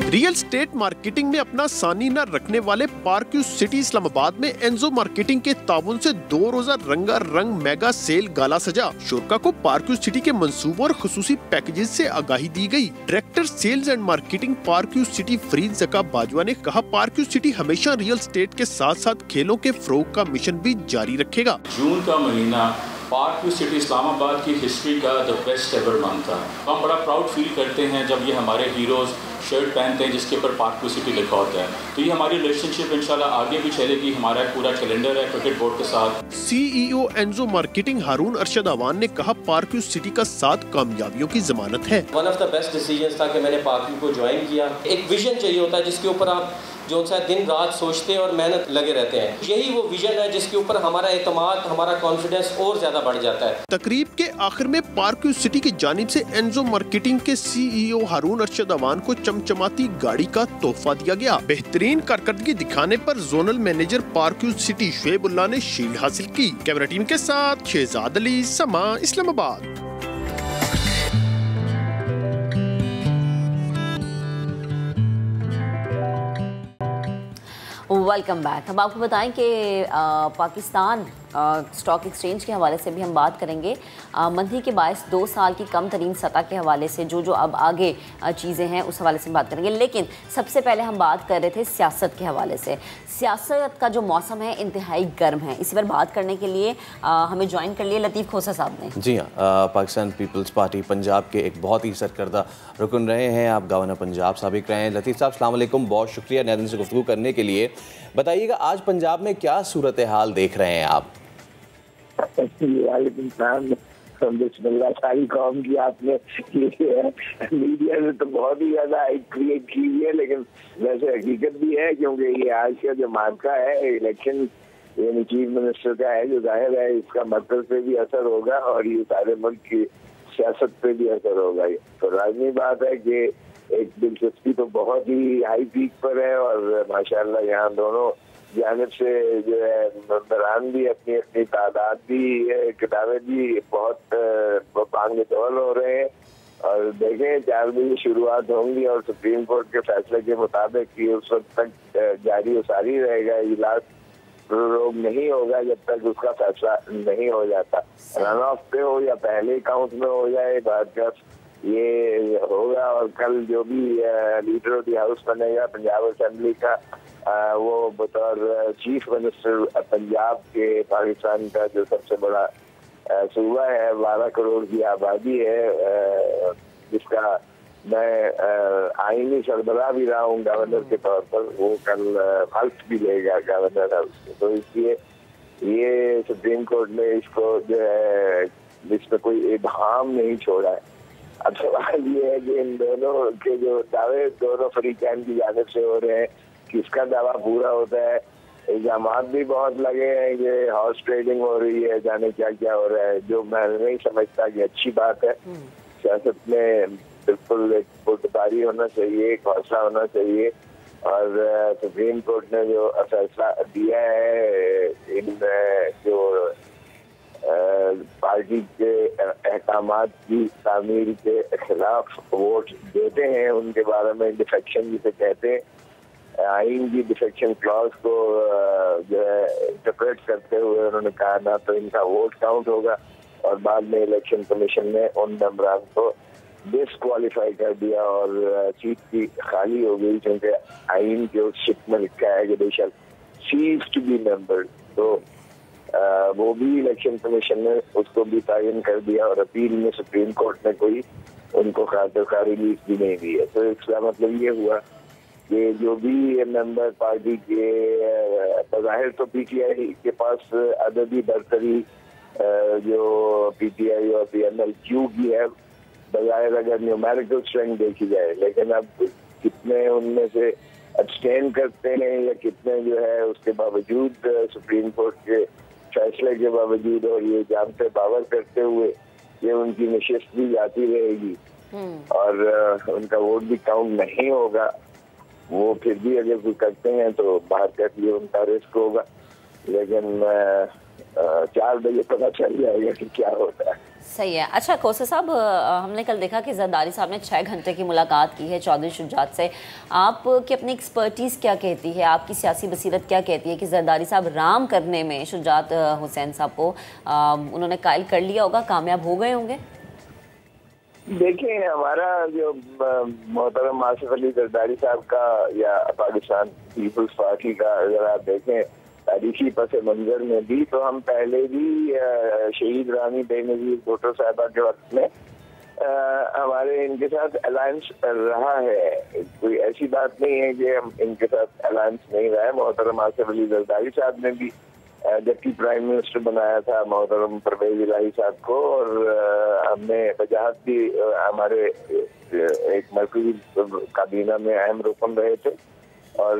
रियल स्टेट मार्केटिंग में अपना सानी न रखने वाले पार्क व्यू सिटी इस्लामाबाद में एनजो मार्केटिंग के ताउन से 2 रोजा रंगा रंग मेगा सेल गाला सजा। शुरका को पार्क व्यू सिटी के मंसूबों और खुसूसी पैकेजेस से आगाही दी गई। Director sales and marketing park view city Farid Zaka Bajwa ने कहा, पार्क व्यू सिटी हमेशा रियल स्टेट के साथ साथ खेलों के फरोग का मिशन भी जारी रखेगा। जून का महीना पार्क व्यू सिटी इस्लामाबाद की हिस्ट्री का द बेस्ट एवर मंथ था। हम बड़ा प्राउड फील करते हैं जब ये हमारे हीरोज़ शर्ट पहनते हैं जिसके ऊपर पार्क व्यू सिटी लिखा होता है। तो ये हमारी रिलेशनशिप इंशाल्लाह आगे भी चलेगी। हमारा पूरा कैलेंडर है क्रिकेट बोर्ड के साथ। CEO एनजो मार्केटिंग हारून अरशद अवान ने कहा, पार्क व्यू सिटी का 7 कामयाबियों की जमानत है। One of the best decisions था कि मैंने पार्क व्यू को ज्वाइन किया। एक विजन चाहिए होता है जिसके ऊपर आप जो सा दिन रात सोचते हैं और मेहनत लगे रहते हैं। यही वो विजन है जिसके ऊपर हमारा एतमाद, हमारा कॉन्फिडेंस और ज्यादा बढ़ जाता है। तकरीब के आखिर में पार्क व्यू सिटी की जानिब से एनजो मार्केटिंग के CEO हारून अरशद अवान को चमचमाती गाड़ी का तोहफा दिया गया। बेहतरीन कारकर्दगी दिखाने पर zonal manager park view city Shoaibullah ने शील्ड हासिल की। कैमरा टीम के साथ शहजाद अली, समा, इस्लामाबाद। Welcome back. हम आपको बताएं कि पाकिस्तान स्टॉक एक्सचेंज के हवाले से भी हम बात करेंगे। मंदी के बायस 2 साल की कम तरीन सतह के हवाले से जो अब आगे चीज़ें हैं उस हवाले से बात करेंगे। लेकिन सबसे पहले हम बात कर रहे थे सियासत के हवाले से। सियासत का जो मौसम है इंतहाई गर्म है। इसी पर बात करने के लिए हमें ज्वाइन कर लिए लतीफ़ खोसा साहब ने। जी हाँ, पाकिस्तान पीपल्स पार्टी पंजाब के एक बहुत ही सरकर्दा रुकन रहे हैं। आप गवर्नर पंजाब साबिक रहे हैं। लतीफ़ साहब अस्सलाम वालेकुम, बहुत शुक्रिया नैदन से गुफ्तगू करने के लिए। बताइएगा आज पंजाब में क्या सूरत हाल देख रहे हैं आप? बिस्मिल्लाह, सारी कौम की आपने मीडिया ने तो बहुत ही ज्यादा क्रिएट की हुई है, लेकिन वैसे हकीकत भी है क्योंकि ये आज का जो मार्का है इलेक्शन यानी चीफ मिनिस्टर का है, जो जाहिर है इसका मतलब पे भी असर होगा और ये सारे मुल्क की सियासत पे भी असर होगा। तो लाजमी बात है कि एक दिलचस्पी तो बहुत ही हाई पीक पर है और माशाल्लाह यहाँ दोनों जानिब से जो है मेंबरान भी अपनी अपनी तादाद भी किताबें भी बहुत बांगे दौल हो रहे हैं। और देखें 4 बजे शुरुआत होंगी और सुप्रीम कोर्ट के फैसले के मुताबिक ये उस वक्त तक जारी सारी रहेगा। इजलास रोक नहीं होगा जब तक उसका फैसला नहीं हो जाता। रन ऑफ पे हो या पहले काउंट में हो जाए, बात का ये होगा। और कल जो भी लीडर ऑफ द हाउस बनेगा पंजाब असेंबली का, वो बतौर चीफ मिनिस्टर पंजाब के पाकिस्तान का जो सबसे बड़ा सूबा है, 12 करोड़ की आबादी है, जिसका मैं आईनी सरबराह भी रहा हूँ गवर्नर के तौर पर, वो कल हल्फ भी लेगा गवर्नर हाउस के। तो इसलिए ये सुप्रीम कोर्ट ने इसको जो है इसमें कोई इबहम नहीं छोड़ा है। अब सवाल ये है कि इन दोनों के जो दावे दोनों फरीकैन की जानिब से हो रहे हैं, किसका दावा पूरा होता है। इल्जाम भी बहुत लगे हैं कि हॉर्स ट्रेडिंग हो रही है, जाने क्या क्या हो रहा है, जो मैं नहीं समझता कि अच्छी बात है। सियासत में बिल्कुल एक पुरतारी होना चाहिए, एक हौसला होना चाहिए। और सुप्रीम कोर्ट ने जो फैसला दिया है इन जो पार्टी के अहकामात की तामील के खिलाफ वोट देते हैं, उनके बारे में डिफेक्शन जिसे कहते हैं, आइन की डिफेक्शन क्लॉज को जो है इंटरप्रेट करते हुए उन्होंने कहा ना तो इनका वोट काउंट होगा। और बाद में इलेक्शन कमीशन ने उन मेंबरान को डिसक्वालीफाई कर दिया और सीट की खाली हो गई, क्योंकि आइन के उस शिप में लिखा है कि दे शैल सीज टू बी मेंबर। तो वो भी इलेक्शन कमीशन ने उसको भी तयन कर दिया और अपील में सुप्रीम कोर्ट ने कोई उनको खातिर रिलीफ भी नहीं दी है। तो इसका मतलब ये हुआ कि जो भी मेंबर पार्टी के बज़ाहिर तो पीटीआई के पास अददी बरतरी जो पीटीआई और PMLQ की है, बजाय अगर न्यूमेरिकल स्ट्रेंथ देखी जाए, लेकिन अब कितने उनमें से अब्सटेन करते हैं या कितने जो है उसके बावजूद सुप्रीम कोर्ट के फैसले के बावजूद और ये जानते पावर करते हुए ये उनकी नशिस्त भी जाती रहेगी और उनका वोट भी काउंट नहीं होगा, वो फिर भी अगर कोई करते हैं तो बाहर कर लिए उनका रिस्क होगा। लेकिन 4 बजे पता चल जाएगा कि क्या होता है। सही है। अच्छा कोसा साहब, हमने कल देखा कि जरदारी साहब ने 6 घंटे की मुलाकात की है चौधरी शुजात से। आपकी अपनी एक्सपर्टीज़ क्या कहती है, आपकी सियासी बसीरत क्या कहती है कि जरदारी साहब राम करने में शुजात हुसैन साहब को उन्होंने कायल कर लिया होगा, कामयाब हो गए होंगे? देखिए, हमारा जो मोहतरम आसिफ अली जरदारी साहब का या पाकिस्तान पीपल्स पार्टी का अगर आप देखें तारीखी पस मंजर में भी, तो हम पहले भी शहीद रानी बेनज़ीर भुट्टो साहबा के वक्त में हमारे इनके साथ अलायंस रहा है। कोई ऐसी बात नहीं है कि हम इनके साथ अलायंस नहीं रहा है। मोहतरम आसिफ अली जरदारी साहब ने भी जबकि प्राइम मिनिस्टर बनाया था मोहतरम परवेज इलाही साहब को, और हमने वजाहत भी हमारे एक मरकजी काबीना में अहम रुकन रहे थे और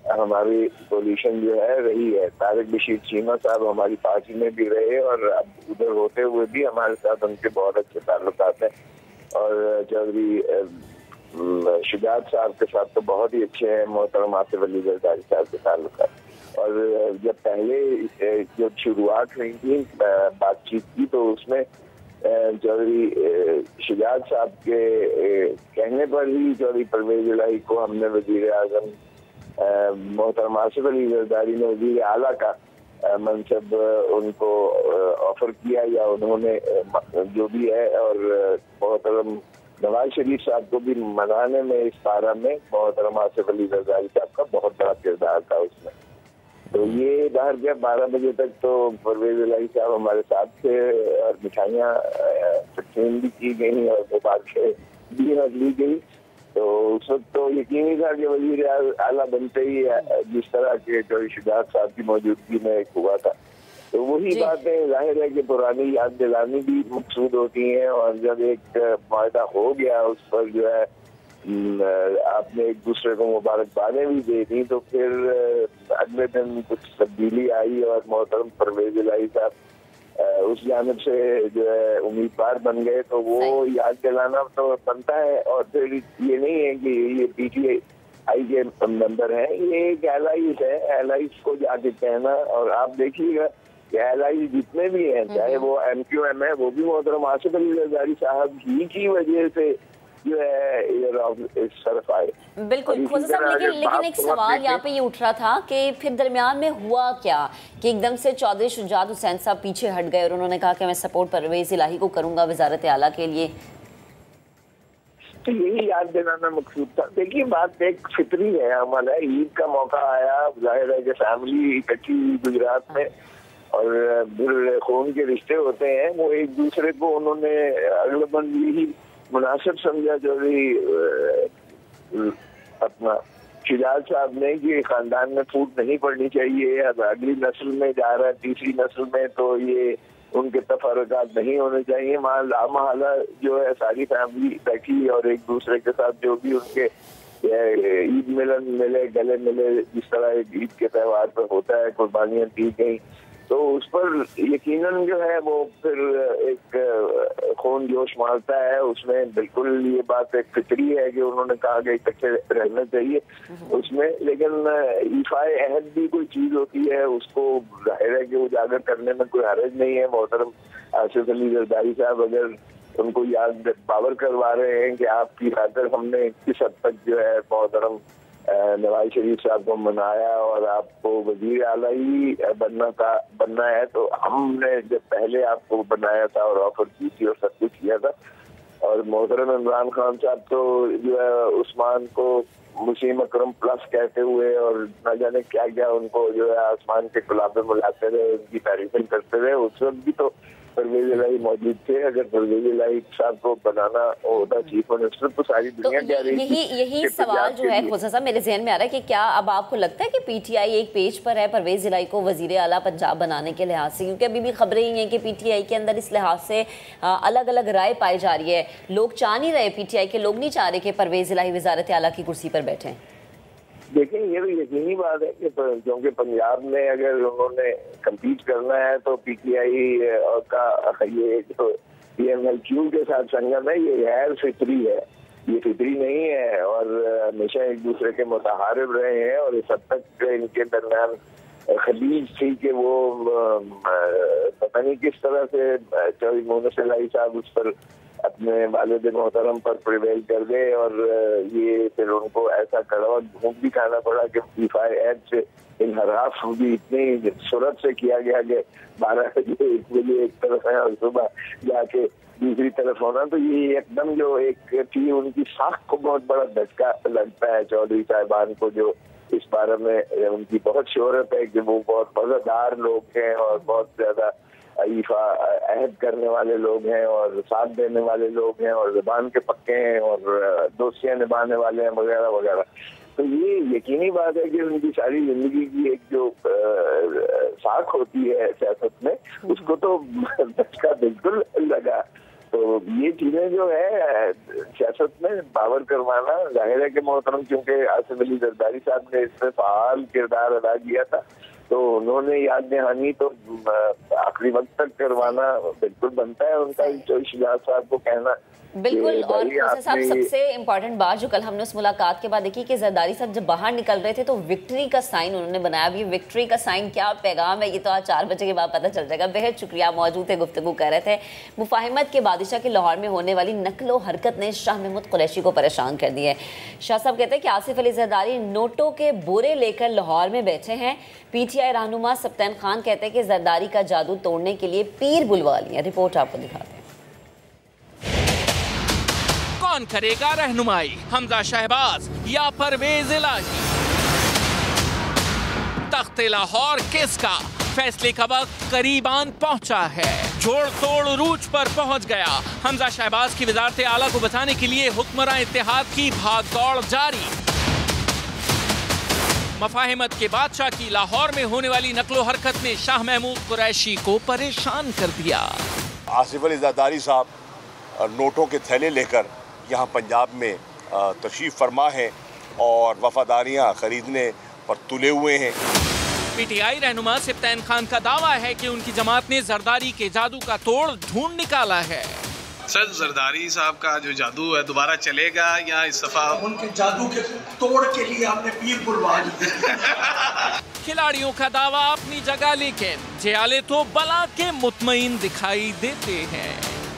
हमारी पोजीशन जो है रही है। तारिक बशीर चीमा साहब हमारी पार्टी में भी रहे और अब उधर होते हुए भी हमारे साथ उनके बहुत अच्छे ताल्लुकात हैं। और चौधरी शुजात साहब के साथ तो बहुत ही अच्छे हैं मोहतरम आसिफ अली जरदारी साहब के ताल्लुकात। और जब पहले जब शुरुआत हुई थी बातचीत की, तो उसमें चौधरी शुजात साहब के कहने पर ही चौधरी परवेज इलाही को हमने वजीर आजम मोहतरम आसिफ अली जरदारी ने वजीर आला का मनसब उनको ऑफर किया, या उन्होंने जो भी है। और मोहतरम नवाज शरीफ साहब को भी मनाने में इस पारा में मोहतरम आसिफ अली जरदारी साहब का बहुत बड़ा किरदार था उसमें। तो ये बाहर गया 12 बजे तक तो परवेज इलाही साहब हमारे साथ थे और मिठाइयाँ तकसीम भी की गई और मुबारकें भी ली गई। तो उस वक्त तो यकीनी था कि वजीर आला बनते ही जिस तरह के चौधरी शुजात साहब की मौजूदगी में एक हुआ था। तो वही बातें जाहिर है कि पुरानी याद दिलानी भी मकसूद होती हैं, और जब एक मायदा हो गया उस पर जो है आपने एक दूसरे को मुबारकबादें भी दे दी, तो फिर अगले दिन कुछ तब्दीली आई और मोहतरम परवेज इलाही साहब उस जानिब से जो है उम्मीदवार बन गए। तो वो याद दिलाना तो बनता है। और फिर ये नहीं है कि ये PTI के मेंबर हैं, ये एक एलाइज है। एलाइज को जाके कहना, और आप देखिएगा कि एलाइज जितने भी हैं, चाहे वो MQM है, वो भी मोहतरम आसिफ अली जरदारी साहब ही की वजह से जो है इस तरफ आए। बिल्कुल खोसा साहब, लेकिन एक सवाल यहाँ पे ये उठ रहा था कि फिर दरमियान में हुआ क्या कि एकदम से चौधरी शुजात हुसैन साहब पीछे हट गए और उन्होंने कहा कि मैं सपोर्ट परवेज इलाही को करूँगा वजारत आला के लिए। तो यही याद दिलाना मकसूद था। देखिए बात एक फितरी है, हमारा ईद का मौका आया, जाहिर है कि फैमिली इकट्ठी हुई गुजरात में और फिर खून के रिश्ते होते हैं, वो एक दूसरे को उन्होंने अगलबन यही मुनासिब समझा चौधरी अपना शिजाज साहब ने कि खानदान में फूट नहीं पड़नी चाहिए, अब अगली नस्ल में जा रहा है, तीसरी नस्ल में, तो ये उनके तफरकात नहीं होने चाहिए। माला जो है सारी फैमिली बैठी और एक दूसरे के साथ जो भी उनके ईद मिलन मिले, गले मिले, जिस तरह एक ईद के त्यौहार पर होता है, कुर्बानियां दी गई, तो उस पर यकीनन जो है वो फिर एक खून जोश मारता है। उसमें बिल्कुल ये बात एक फिक्री है कि उन्होंने कहा कि इकट्ठे रहना चाहिए उसमें, लेकिन ईफाए अहद भी कोई चीज होती है, उसको जाहिर है कि उजागर करने में कोई हर्ज नहीं है। मोहतरम आसिफ अली जरदारी साहब अगर उनको याद पावर करवा रहे हैं कि आपकी खातिर हमने किस हद तक जो है मोहतरम नवाज शरीफ साहब को मनाया और आपको वजीर आला ही बनना है, तो हमने जब पहले आपको बनाया था और ऑफर की थी और सब कुछ किया था, और मोहतरम इमरान खान साहब तो जो है उस्मान को मुसीम अकरम प्लस कहते हुए और न जाने क्या क्या उनको जो है आसमान के गुलाबे बुलाते रहे, उनकी तारीफें करते रहे। उस वक्त भी तो परवेज इलाही मौजूद थे। अगर परवेज इलाही साहब को बनाना होता चीफ मिनिस्टर तो सारी दुनिया क्या रही थी। यही सवाल जो है खुदा साहब मेरे जहन में आ रहा है कि क्या अब आपको लगता है कि पीटीआई एक पेज पर है परवेज इलाही को वजीर आला पंजाब बनाने के लिहाज से, क्योंकि अभी भी खबरें ही हैं कि पीटीआई के अंदर इस लिहाज से अलग अलग राय पाई जा रही है। लोग चाह नहीं रहे, पीटीआई के लोग नहीं चाह रहे कि परवेज इलाही वजारत आला की कुर्सी पर बैठे। देखिए ये तो यकीनी बात है कि क्योंकि पंजाब में अगर उन्होंने कम्पीट करना है तो पीटीआई का ये जो पीएमएलक्यू के साथ संगम है, ये गैर फितरी है, ये फितरी नहीं है और हमेशा एक दूसरे के मुतहारिब रहे हैं और इस हद तक इनके दरमियान खलीज थी कि वो पता नहीं किस तरह से चौधरी मोहम्मद इलाही साहब उस पर अपने वालिद मोहतरम पर प्रिवेल कर गए और ये फिर उनको ऐसा कड़वा घूम भी खाना पड़ा कि ईफाए अहद से इनहराफ भी इतनी सूरत से किया गया कि 12 बजे 1 बजे एक तरफ है और सुबह जाके दूसरी तरफ होना, तो ये एकदम जो एक थी उनकी साख को बहुत बड़ा झटका लगता है। चौधरी साहिबान को जो इस बारे में उनकी बहुत शोहरत है कि वो बहुत मजेदार लोग हैं और बहुत ज्यादा ईफा अहद करने वाले लोग हैं और साथ देने वाले लोग हैं और जुबान के पक्के हैं और दोस्तियां निभाने वाले हैं वगैरह वगैरह। तो ये यकीनी बात है कि उनकी सारी जिंदगी की एक जो साख होती है सियासत में, उसको तो धक्का बिल्कुल लगा। तो ये चीजें जो है सियासत में पावर करवाना, जाहिर है कि मोहतरम क्योंकि आसिफ अली जरदारी साहब ने इसमें फाल किरदार अदा किया था तो उन्होंने याद दहानी तो आखिरी वक्त तक करवाना बिल्कुल बनता है उनका। शिजाज साहब को कहना बिल्कुल। और साहब सबसे इम्पोर्टेंट बात जो कल हमने उस मुलाकात के बाद देखी कि जरदारी साहब जब बाहर निकल रहे थे तो विक्ट्री का साइन उन्होंने बनाया। अभी विक्ट्री का साइन क्या पैगाम है ये तो आज 4 बजे के बाद पता चल जाएगा। बेहद शुक्रिया, मौजूद थे, गुफ्तगू कर रहे थे। मुफाहिमत के बादशाह के लाहौर में होने वाली नकलो हरकत ने शाह महमूद कुरैशी को परेशान कर दिया है। शाह साहब कहते हैं कि आसिफ अली जरदारी नोटों के बोरे लेकर लाहौर में बैठे हैं। पीटीआई रहनुमा सप्तान खान कहते हैं कि जरदारी का जादू तोड़ने के लिए पीर बुलवा लिया। रिपोर्ट आपको दिखाते हैं। कौन करेगा रहनुमाई, हमजा शहबाज या परवेज इलाही? तख्ते लाहौर किसका? फैसले का वक्त करीबान पहुंचा है। जोड़ तोड़ रूज पर पहुंच गया। हमजा शहबाज की वजारत आला को बचाने के लिए हुक्मरान इत्तेहाद की भागदौड़ जारी। मफाहिमत के बादशाह की लाहौर में होने वाली नकलो हरकत ने शाह महमूद कुरैशी को परेशान कर दिया। आसिफ अली जरदारी साहब नोटों के थैले लेकर यहाँ पंजाब में तशरीफ फरमा है और वफादारियाँ खरीदने पर तुले हुए हैं। पीटीआई रहनुमा सप्तान खान का दावा है कि उनकी जमात ने जरदारी के जादू का तोड़ ढूंढ निकाला है। सर जरदारी साहब का जो जादू है दोबारा चलेगा या इस दफा? उनके जादू के तोड़ के लिए हमने पीर बुलवा लिया। खिलाड़ियों का दावा अपनी जगह, लेकिन जियाले तो बला के मुतमईन दिखाई देते हैं।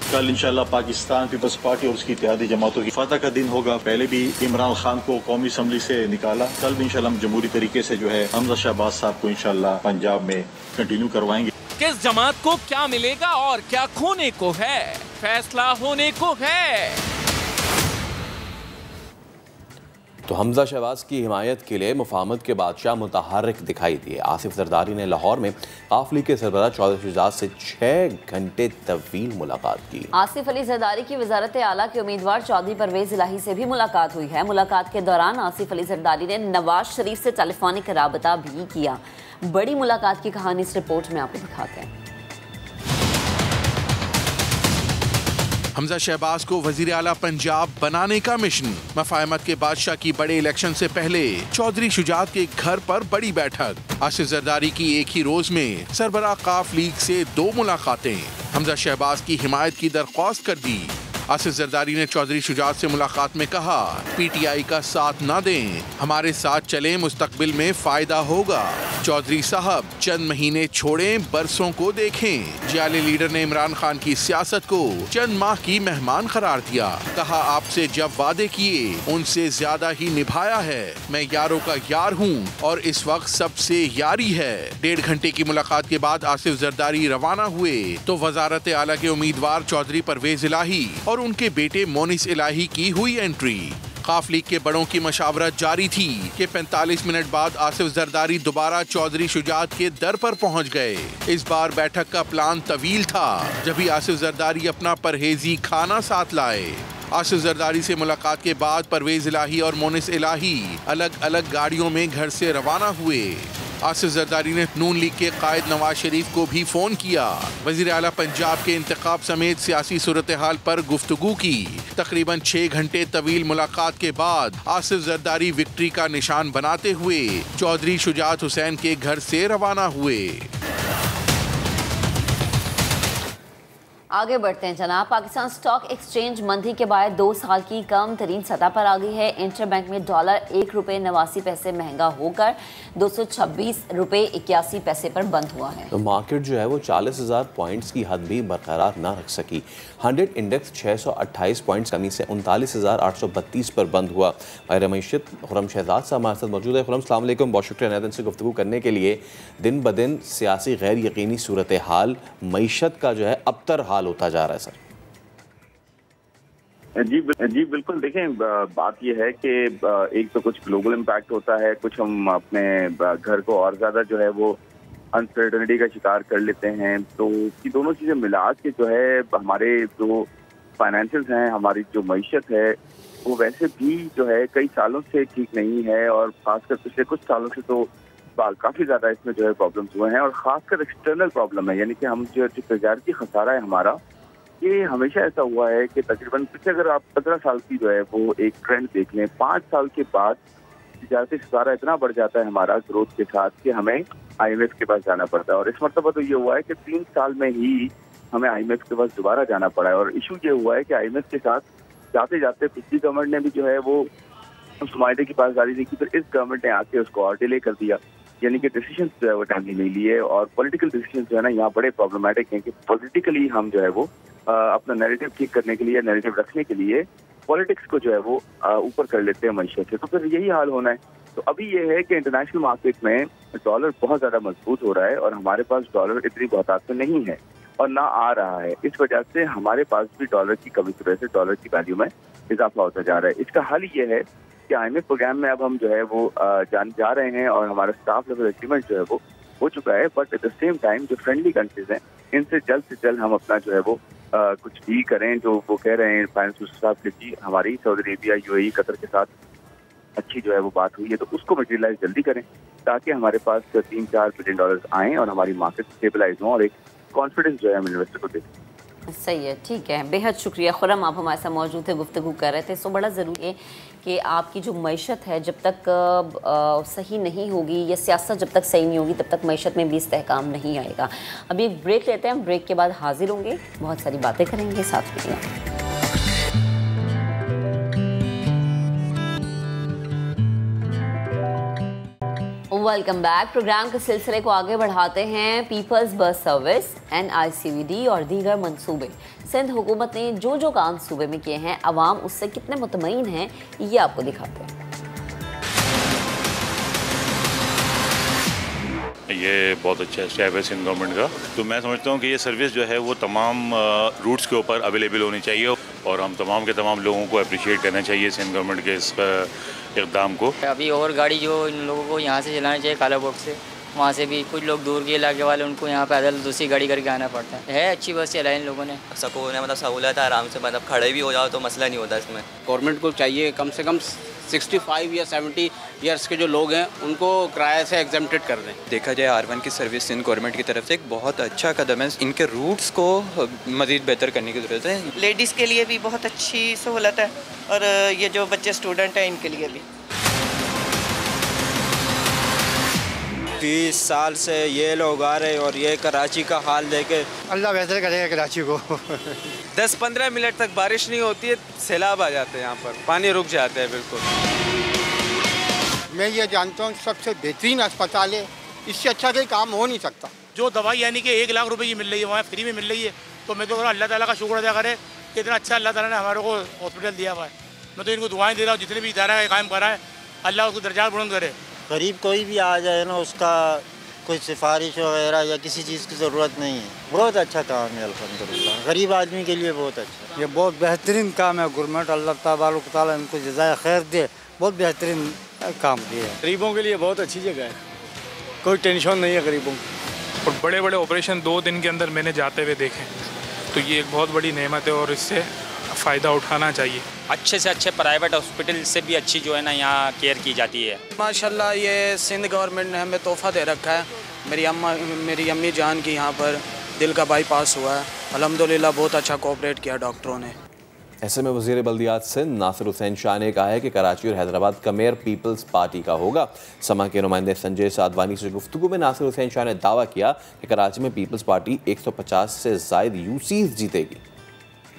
कल इंशाल्लाह पाकिस्तान पीपल्स पार्टी और उसकी इत्तेहादी जमातों की फतह का दिन होगा। पहले भी इमरान खान को कौमी असम्बली से निकाला, कल भी इंशाल्लाह हम जमहूरी तरीके से जो है हमजा शहबाज साहब को इंशाल्लाह पंजाब में कंटिन्यू करवाएंगे। किस जमात को क्या मिलेगा और क्या खोने को है, फैसला होने को है। तो हमजा शहबाज की हिमायत के लिए मुफाहमत के बादशाह मुतहर्रिक दिखाई दिए। आसिफ जरदारी ने लाहौर में काफ लीग के सरबराह चौधरी शुजात से 6 घंटे तवील मुलाकात की। आसिफ अली जरदारी की वजारत आला के उम्मीदवार चौधरी परवेज इलाही से भी मुलाकात हुई है। मुलाकात के दौरान आसिफ अली जरदारी ने नवाज शरीफ से टेलीफोनिक राबता भी किया। बड़ी मुलाकात की कहानी इस रिपोर्ट में आपको दिखाते हैं। हमजा शहबाज को वजीर आला पंजाब बनाने का मिशन। मफाहमत के बादशाह की बड़े इलेक्शन से पहले चौधरी शुजात के घर पर बड़ी बैठक। आसिफ जरदारी की एक ही रोज में सरबराह काफ लीग से 2 मुलाकातें। हमजा शहबाज की हिमायत की दरख्वास्त कर दी। आसिफ जरदारी ने चौधरी शुजात से मुलाकात में कहा, पीटीआई का साथ ना दें, हमारे साथ चलें, मुस्तकबिल में फायदा होगा। चौधरी साहब चंद महीने छोड़ें, बरसों को देखें। जाली लीडर ने इमरान खान की सियासत को चंद माह की मेहमान करार दिया। कहा, आपसे जब वादे किए उनसे ज्यादा ही निभाया है। मैं यारों का यार हूँ और इस वक्त सबसे यारी है। 1.5 घंटे की मुलाकात के बाद आसिफ जरदारी रवाना हुए तो वजारत आला के उम्मीदवार चौधरी परवेज इलाही और उनके बेटे मोनिस इलाही की हुई एंट्री। काफ लीग के बड़ों की मशावरत जारी थी कि 45 मिनट बाद आसिफ जरदारी दोबारा चौधरी शुजात के दर पर पहुंच गए। इस बार बैठक का प्लान तवील था, जब भी आसिफ जरदारी अपना परहेजी खाना साथ लाए। आसिफ जरदारी से मुलाकात के बाद परवेज इलाही और मोनिस इलाही अलग अलग गाड़ियों में घर से रवाना हुए। आसिफ जरदारी ने नून लीग के कायद नवाज शरीफ को भी फोन किया। वजीर आला पंजाब के इंतखाब समेत सियासी सूरत हाल पर गुफ्तगू की। तकरीबन 6 घंटे तवील मुलाकात के बाद आसिफ जरदारी विक्ट्री का निशान बनाते हुए चौधरी शुजात हुसैन के घर से रवाना हुए। आगे बढ़ते हैं जनाब। पाकिस्तान स्टॉक एक्सचेंज मंदी के बाद 2 साल की कम तरीन सतह पर आ गई है। इंटरबैंक में डॉलर $1.89 महंगा होकर 226 रुपये 81 पैसे पर बंद हुआ है। तो मार्केट जो है वो 40,000 पॉइंट्स की हद भी बरकरार ना रख सकी। 100 इंडेक्स 628 पॉइंट्स कमी से 39,832 पर बंद हुआ। माहिर मईशत खुरम शहजाद साहब हमारे साथ मौजूद है। खुरम अस्सलाम वालेकुम, बहुत शुक्रिया नए दिन से गुफ्तगू करने के लिए। दिन ब दिन सियासी गैर यकीनी सूरत हाल, मईशत का जो है अबतर हाल होता जा रहा है सर। जी बिल्कुल। देखें, बात यह है कि एक तो कुछ ग्लोबल इम्पैक्ट होता है, कुछ हम अपने घर को और ज़्यादा जो है वो अनसर्टेनिटी का शिकार कर लेते हैं। तो ये दोनों चीज़ें मिला के जो है हमारे जो फाइनेंशियल्स हैं, हमारी जो मईशत है, वो वैसे भी जो है कई सालों से ठीक नहीं है और खासकर पिछले कुछ सालों से तो काफ़ी ज़्यादा इसमें जो है प्रॉब्लम्स हुए हैं और ख़ासकर एक्सटर्नल प्रॉब्लम है। यानी कि हम जो तजारती खसारा है हमारा, ये हमेशा ऐसा हुआ है कि तकरीबन पिछले अगर आप 15 साल की जो है वो एक ट्रेंड देख लें, 5 साल के बाद तजारती खसारा इतना बढ़ जाता है हमारा ग्रोथ के साथ कि हमें IMF के पास जाना पड़ता है। और इस मरतबा तो ये हुआ है कि 3 साल में ही हमें IMF के पास दोबारा जाना पड़ा है। और इशू ये हुआ है कि IMF के साथ जाते जाते पिछली गवर्नमेंट ने भी जो है वो उस मायदे की पासदारी नहीं की, फिर इस गवर्नमेंट ने आके उसको और डिले कर दिया। यानी कि डिसीजन जो है वो टाइमली नहीं लिए और पॉलिटिकल डिसीजन जो है ना यहाँ बड़े प्रॉब्लमेटिक हैं कि पॉलिटिकली हम जो है वो अपना नैरेटिव ठीक करने के लिए, नैरेटिव रखने के लिए पॉलिटिक्स को जो है वो ऊपर कर लेते हैं मईशत से। तो फिर यही हाल होना है। तो अभी ये है कि इंटरनेशनल मार्केट में डॉलर बहुत ज़्यादा मजबूत हो रहा है और हमारे पास डॉलर इतनी बहुतायत में नहीं है और ना आ रहा है। इस वजह से हमारे पास भी डॉलर की कमी की वजह से डॉलर की वैल्यू में इजाफा होता जा रहा है। इसका हल ये है कि IMF प्रोग्राम में अब हम जो है वो जा रहे हैं और हमारा स्टाफ लेवल एग्रीमेंट जो है वो हो चुका है। But at the same time जो फ्रेंडली कंट्रीज हैं इनसे जल्द से जल्द हम अपना जो है वो कुछ डील करें। जो वो कह रहे हैं फाइनेंस मिनिस्टर साहब के जी हमारी सऊदी अरेबिया, UAE, कतर के साथ अच्छी जो है वो बात हुई है, तो उसको मटेरियलाइज जल्दी करें ताकि हमारे पास 3-4 बिलियन डॉलर्स आएँ और हमारी मार्केट स्टेबलाइज हो और एक कॉन्फिडेंस जो है हम इन्वेस्टर को दें। सही है, ठीक है, बेहद शुक्रिया खुरम, आप हमारे साथ मौजूद थे, गुफ्तगू कर रहे थे। सो बड़ा ज़रूरी है कि आपकी जो मईशत है जब तक सही नहीं होगी या सियासत जब तक सही नहीं होगी तब तक मईशत में भी इस्तेहकाम नहीं आएगा। अभी एक ब्रेक लेते हैं, हम ब्रेक के बाद हाजिर होंगे, बहुत सारी बातें करेंगे साथ में। Welcome back. प्रोग्राम के सिलसिले को आगे बढ़ाते हैं। पीपल्स बस सर्विस, NICVD और दीगर मंसूबे, सिंध हुकूमत ने जो जो काम सूबे में किए हैं, अवाम उससे कितने मुतमईन हैं, ये आपको दिखाते हैं। ये ये बहुत अच्छा स्टेप है सिंध गवर्नमेंट का। तो मैं समझता हूँ कि ये सर्विस जो है वो तमाम रूट्स के ऊपर अवेलेबल होनी चाहिए और हम तमाम के तमाम लोगों को अप्रिशिएट करना चाहिए सिंध गवर्नमेंट के इस इक़दाम को। अभी और गाड़ी जो इन लोगों को यहाँ से चलानी चाहिए कालाबोग से, वहाँ से भी कुछ लोग दूर के इलाके वाले उनको यहाँ पैदल दूसरी गाड़ी करके आना पड़ता है। अच्छी बस चलाई इन लोगों ने, सुकून है, मतलब सहूलत है, आराम से मतलब खड़े भी हो जाओ तो मसला नहीं होता इसमें। गवर्नमेंट को चाहिए कम से कम 65 या 70 ईयर्स के जो लोग हैं उनको किराए से एग्जेम्प्टेड कर दें। देखा जाए R1 की सर्विस सिंध गवर्नमेंट की तरफ से एक बहुत अच्छा कदम है। इनके रूट्स को मज़ीद बेहतर करने की ज़रूरत है। लेडीज़ के लिए भी बहुत अच्छी सहूलत है और ये जो बच्चे स्टूडेंट हैं इनके लिए भी। 30 साल से ये लोग आ रहे और ये कराची का हाल देखे अल्लाह बेहतर करेगा कराची को। 10-15 मिनट तक बारिश नहीं होती है, सैलाब आ जाते हैं, यहाँ पर पानी रुक जाता है बिल्कुल। मैं ये जानता हूँ सबसे बेहतरीन अस्पताल है, इससे अच्छा कोई काम हो नहीं सकता। जो दवाई यानी कि 1 लाख रुपए की मिल रही है वहाँ फ्री में मिल रही है, तो मैं तो अल्लाह ताला का शुक्र अदा करे कि इतना अच्छा अल्लाह ताला ने हमारे को हॉस्पिटल दिया हुआ है। मैं तो इनको दुआएं दे रहा हूँ, जितने भी इदारा कायम करा है अल्लाह उसको दर्जात बुलंद करे। गरीब कोई भी आ जाए ना, उसका कोई सिफारिश वगैरह या किसी चीज़ की ज़रूरत नहीं है। बहुत अच्छा काम है अल्हम्दुलिल्लाह, गरीब आदमी के लिए बहुत अच्छा। ये बहुत बेहतरीन काम है गवर्नमेंट, अल्लाह तबारक व तआला इनको जज़ाए खैर दे, बहुत बेहतरीन काम किया है। गरीबों के लिए बहुत अच्छी जगह है, कोई टेंशन नहीं है गरीबों को। और बड़े बड़े ऑपरेशन 2 दिन के अंदर मैंने जाते हुए देखे, तो ये एक बहुत बड़ी नेमत है और इससे फ़ायदा उठाना चाहिए। अच्छे से अच्छे प्राइवेट हॉस्पिटल से भी अच्छी जो है ना यहाँ केयर की जाती है। माशाल्लाह ये सिंध गवर्नमेंट ने हमें तोहफ़ा दे रखा है। मेरी अम्मी जान की यहाँ पर दिल का बाईपास हुआ है, अल्हम्दुलिल्लाह बहुत अच्छा कोऑपरेट किया डॉक्टरों ने। ऐसे में वज़ीर बल्दियात सिंध नासिर हुसैन शाह ने कहा है कि कराची और हैदराबाद का मेयर पीपल्स पार्टी का होगा। समा के नुमाइंदे संजय साधवानी से गुफ्तगू में नासिर हुसैन शाह ने दावा किया कि कराची में पीपल्स पार्टी 150 से ज़ायद यूसीज़ जीतेगी।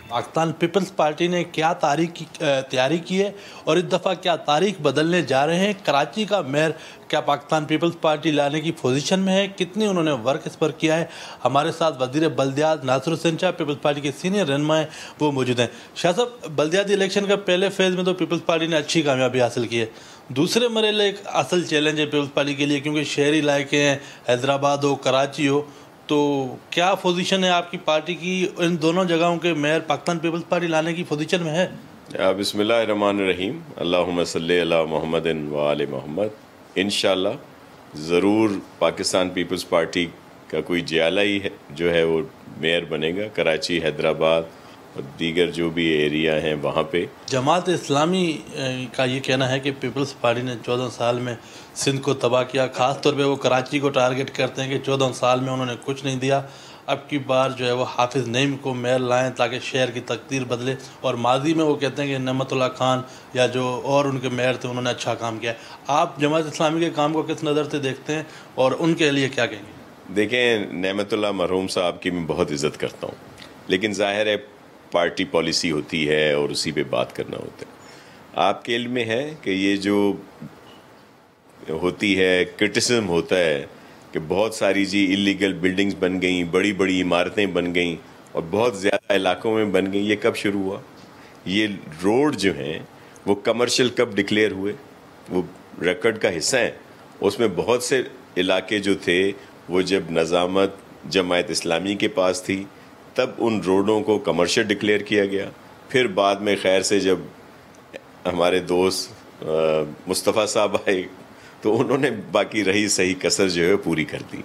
पाकिस्तान पीपल्स पार्टी ने क्या तैयारी की है और इस दफ़ा क्या तारीख बदलने जा रहे हैं। कराची का मेयर क्या पाकिस्तान पीपल्स पार्टी लाने की पोजीशन में है, कितनी उन्होंने वर्क इस पर किया है। हमारे साथ वज़ीर बल्दियात नासिर हुसैन शाह पीपल्स पार्टी के सीनियर रहनुमा हैं, वो मौजूद हैं। शाह साहब, बल्दियाती इलेक्शन का पहले फेज़ में तो पीपल्स पार्टी ने अच्छी कामयाबी हासिल की है, दूसरे मरहले एक असल चैलेंज है पीपल्स पार्टी के लिए, क्योंकि शहरी इलाके हैं, हैदराबाद हो कराची हो, तो क्या पोजीशन है आपकी पार्टी की इन दोनों जगहों के मेयर पाकिस्तान पीपल्स पार्टी लाने की पोजीशन में है? बिस्मिल्लाहिर्रहमानिर्रहीम, अल्लाहुम्मा सल्ली अला मुहम्मदिन व आले मोहम्मद। इंशाअल्लाह ज़रूर पाकिस्तान पीपल्स पार्टी का कोई जियाला ही है जो है वो मेयर बनेगा कराची, हैदराबाद और दीगर जो भी एरिया हैं वहाँ पे। जमात इस्लामी का ये कहना है कि पीपल्स पार्टी ने 14 साल में सिंध को तबाह किया, ख़ास तौर पे वो कराची को टारगेट करते हैं कि 14 साल में उन्होंने कुछ नहीं दिया। अब की बार जो है वो हाफिज़ नईम को मेयर लाएं ताकि शहर की तकदीर बदले, और माजी में वो कहते हैं कि नेमतुल्लाह खान या जो और उनके मेयर थे उन्होंने अच्छा काम किया। आप जमात इस्लामी के काम को किस नज़र से देखते हैं और उनके लिए क्या कहेंगे? देखें, नेमतुल्लाह मरहूम साहब की मैं बहुत इज़्ज़त करता हूँ, लेकिन ज़ाहिर है पार्टी पॉलिसी होती है और उसी पे बात करना होता है। आपके इल्म में है कि ये जो होती है क्रिटिसिज्म होता है कि बहुत सारी जी इलीगल बिल्डिंग्स बन गई, बड़ी बड़ी इमारतें बन गई और बहुत ज़्यादा इलाकों में बन गई, ये कब शुरू हुआ? ये रोड जो हैं वो कमर्शियल कब डिक्लेयर हुए? वो रिकॉर्ड का हिस्सा है। उसमें बहुत से इलाके जो थे वो जब नज़ामत जमायत इस्लामी के पास थी तब उन रोडों को कमर्शियल डिक्लेयर किया गया। फिर बाद में खैर से जब हमारे दोस्त मुस्तफ़ा साहब आए तो उन्होंने बाकी रही सही कसर जो है पूरी कर दी।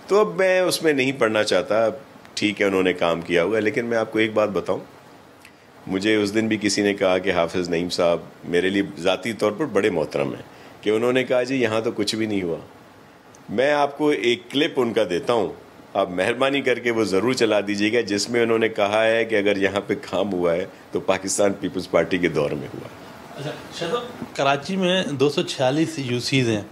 तो अब मैं उसमें नहीं पढ़ना चाहता, ठीक है उन्होंने काम किया हुआ, लेकिन मैं आपको एक बात बताऊं, मुझे उस दिन भी किसी ने कहा कि हाफिज़ नईम साहब मेरे लिए ज़ाती तौर पर बड़े मोहतरम हैं कि उन्होंने कहा जी यहाँ तो कुछ भी नहीं हुआ। मैं आपको एक क्लिप उनका देता हूँ, आप मेहरबानी करके वो ज़रूर चला दीजिएगा, जिसमें उन्होंने कहा है कि अगर यहाँ पे काम हुआ है तो पाकिस्तान पीपल्स पार्टी के दौर में हुआ। अच्छा, कराची में 246 यूसीज़ हैं,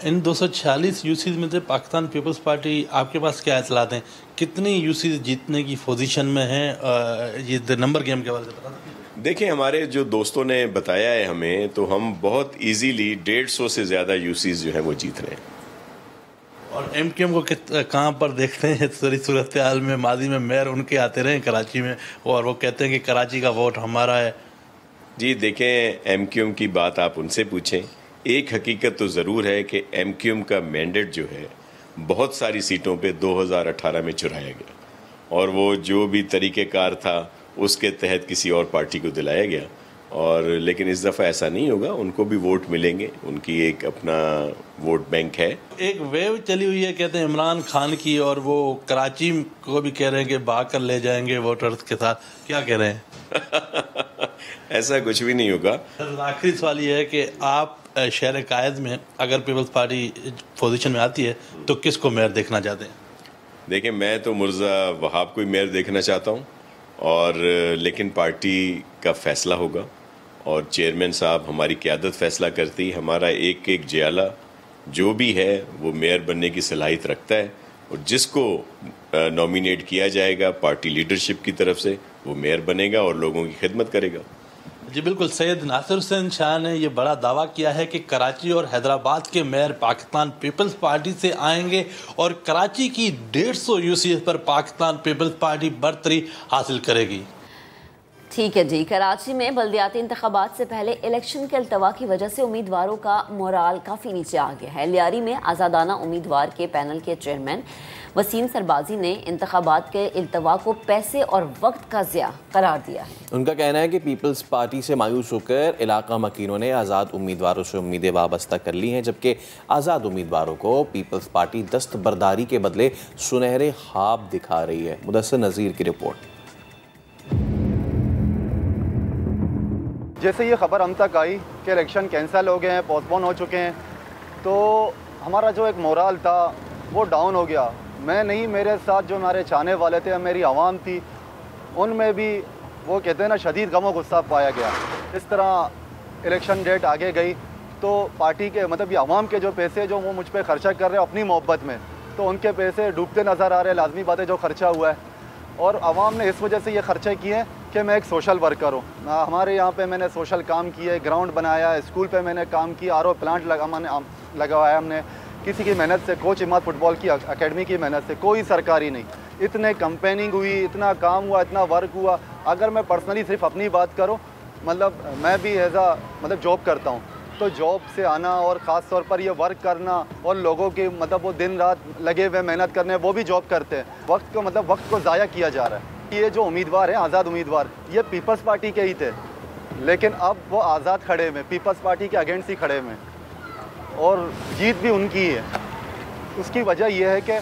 इन 246 यूसीज़ में से पाकिस्तान पीपल्स पार्टी आपके पास क्या इतलात हैं, कितनी यूसीज़ जीतने की पोजीशन में है? ये नंबर गेम के बारे में बता दें। देखिए, हमारे जो दोस्तों ने बताया है हमें, तो हम बहुत ईजीली 150 से ज़्यादा यूसीज़ जो है वो जीत रहे हैं। और MQM को कहाँ पर देखते हैं सारी सूरत हाल में? माजी में मेयर उनके आते रहे कराची में और वो कहते हैं कि कराची का वोट हमारा है। जी देखें, MQM की बात आप उनसे पूछें। एक हकीकत तो ज़रूर है कि MQM का मैंडेट जो है बहुत सारी सीटों पे 2018 में चुराया गया और वो जो भी तरीक़ेकार था उसके तहत किसी और पार्टी को दिलाया गया। और लेकिन इस दफ़ा ऐसा नहीं होगा, उनको भी वोट मिलेंगे, उनकी एक अपना वोट बैंक है। एक वेव चली हुई है कहते हैं इमरान खान की, और वो कराची को भी कह रहे हैं कि भाग कर ले जाएंगे वोटर्स के साथ, क्या कह रहे हैं? ऐसा कुछ भी नहीं होगा। आखिरी सवाल ये है कि आप शहर कायद में अगर पीपल्स पार्टी पोजीशन में आती है तो किसको मेयर देखना चाहते हैं? देखिए, मैं तो मिर्ज़ा वहाब को मेयर देखना चाहता हूँ, और लेकिन पार्टी का फैसला होगा और चेयरमैन साहब हमारी क़यादत फैसला करती। हमारा एक एक जियाला जो भी है वो मेयर बनने की सलाहियत रखता है, और जिसको नॉमिनेट किया जाएगा पार्टी लीडरशिप की तरफ से वो मेयर बनेगा और लोगों की खिदमत करेगा। जी बिल्कुल। सैयद नासिर हुसैन शाह ने ये बड़ा दावा किया है कि कराची और हैदराबाद के मेयर पाकिस्तान पीपल्स पार्टी से आएंगे और कराची की 150 यूसीएफ पर पाकिस्तान पीपल्स पार्टी बरतरी हासिल करेगी। ठीक है जी। कराची में बल्दियाती इंतखाबात से पहले इलेक्शन के अल्तवा की वजह से उम्मीदवारों का मोराल काफ़ी नीचे आ गया है। लियारी में आज़ादाना उम्मीदवार के पैनल के चेयरमैन वसीम सरबाजी ने इंतखाबात के अल्तवा को पैसे और वक्त का ज़िया करार दिया है। उनका कहना है कि पीपल्स पार्टी से मायूस होकर इलाका मकीनों ने आज़ाद उम्मीदवारों से उम्मीदें वाबस्ता कर ली हैं, जबकि आज़ाद उम्मीदवारों को पीपल्स पार्टी दस्तबरदारी के बदले सुनहरे ख्वाब दिखा रही है। मुदस्सिर नज़ीर की रिपोर्ट। जैसे ये खबर हम तक आई कि इलेक्शन कैंसिल हो गए हैं, पोस्टपोन हो चुके हैं, तो हमारा जो एक मोराल था वो डाउन हो गया। मैं नहीं, मेरे साथ जो हमारे चाहने वाले थे, मेरी आवाम थी, उनमें भी वो कहते हैं ना शदीद गम और गुस्सा पाया गया। इस तरह इलेक्शन डेट आगे गई तो पार्टी के मतलब ये आवाम के जो पैसे जो वो मुझ पर ख़र्चा कर रहे हैं अपनी मोहब्बत में, तो उनके पैसे डूबते नज़र आ रहे हैं। लाजमी बात है जो ख़र्चा हुआ है, और आवाम ने इस वजह से ये ख़र्चे किए कि मैं एक सोशल वर्कर हूँ। हमारे यहाँ पे मैंने सोशल काम किए, ग्राउंड बनाया, स्कूल पे मैंने काम किया, आरओ प्लांट लगवाया हमने, किसी की मेहनत से, कोच इमाद फुटबॉल की अकेडमी की मेहनत से, कोई सरकारी नहीं। इतने कंपेनिंग हुई, इतना काम हुआ, इतना वर्क हुआ। अगर मैं पर्सनली सिर्फ अपनी बात करूँ, मतलब मैं भी मतलब जॉब करता हूँ, तो जॉब से आना और ख़ास तौर पर ये वर्क करना और लोगों के मतलब वो दिन रात लगे हुए मेहनत करने, वो भी जॉब करते हैं, वक्त को ज़ाया किया जा रहा है। ये जो उम्मीदवार हैं आज़ाद उम्मीदवार, ये पीपल्स पार्टी के ही थे, लेकिन अब वो आज़ाद खड़े में, पीपल्स पार्टी के अगेंस्ट ही खड़े में, और जीत भी उनकी है। उसकी वजह यह है कि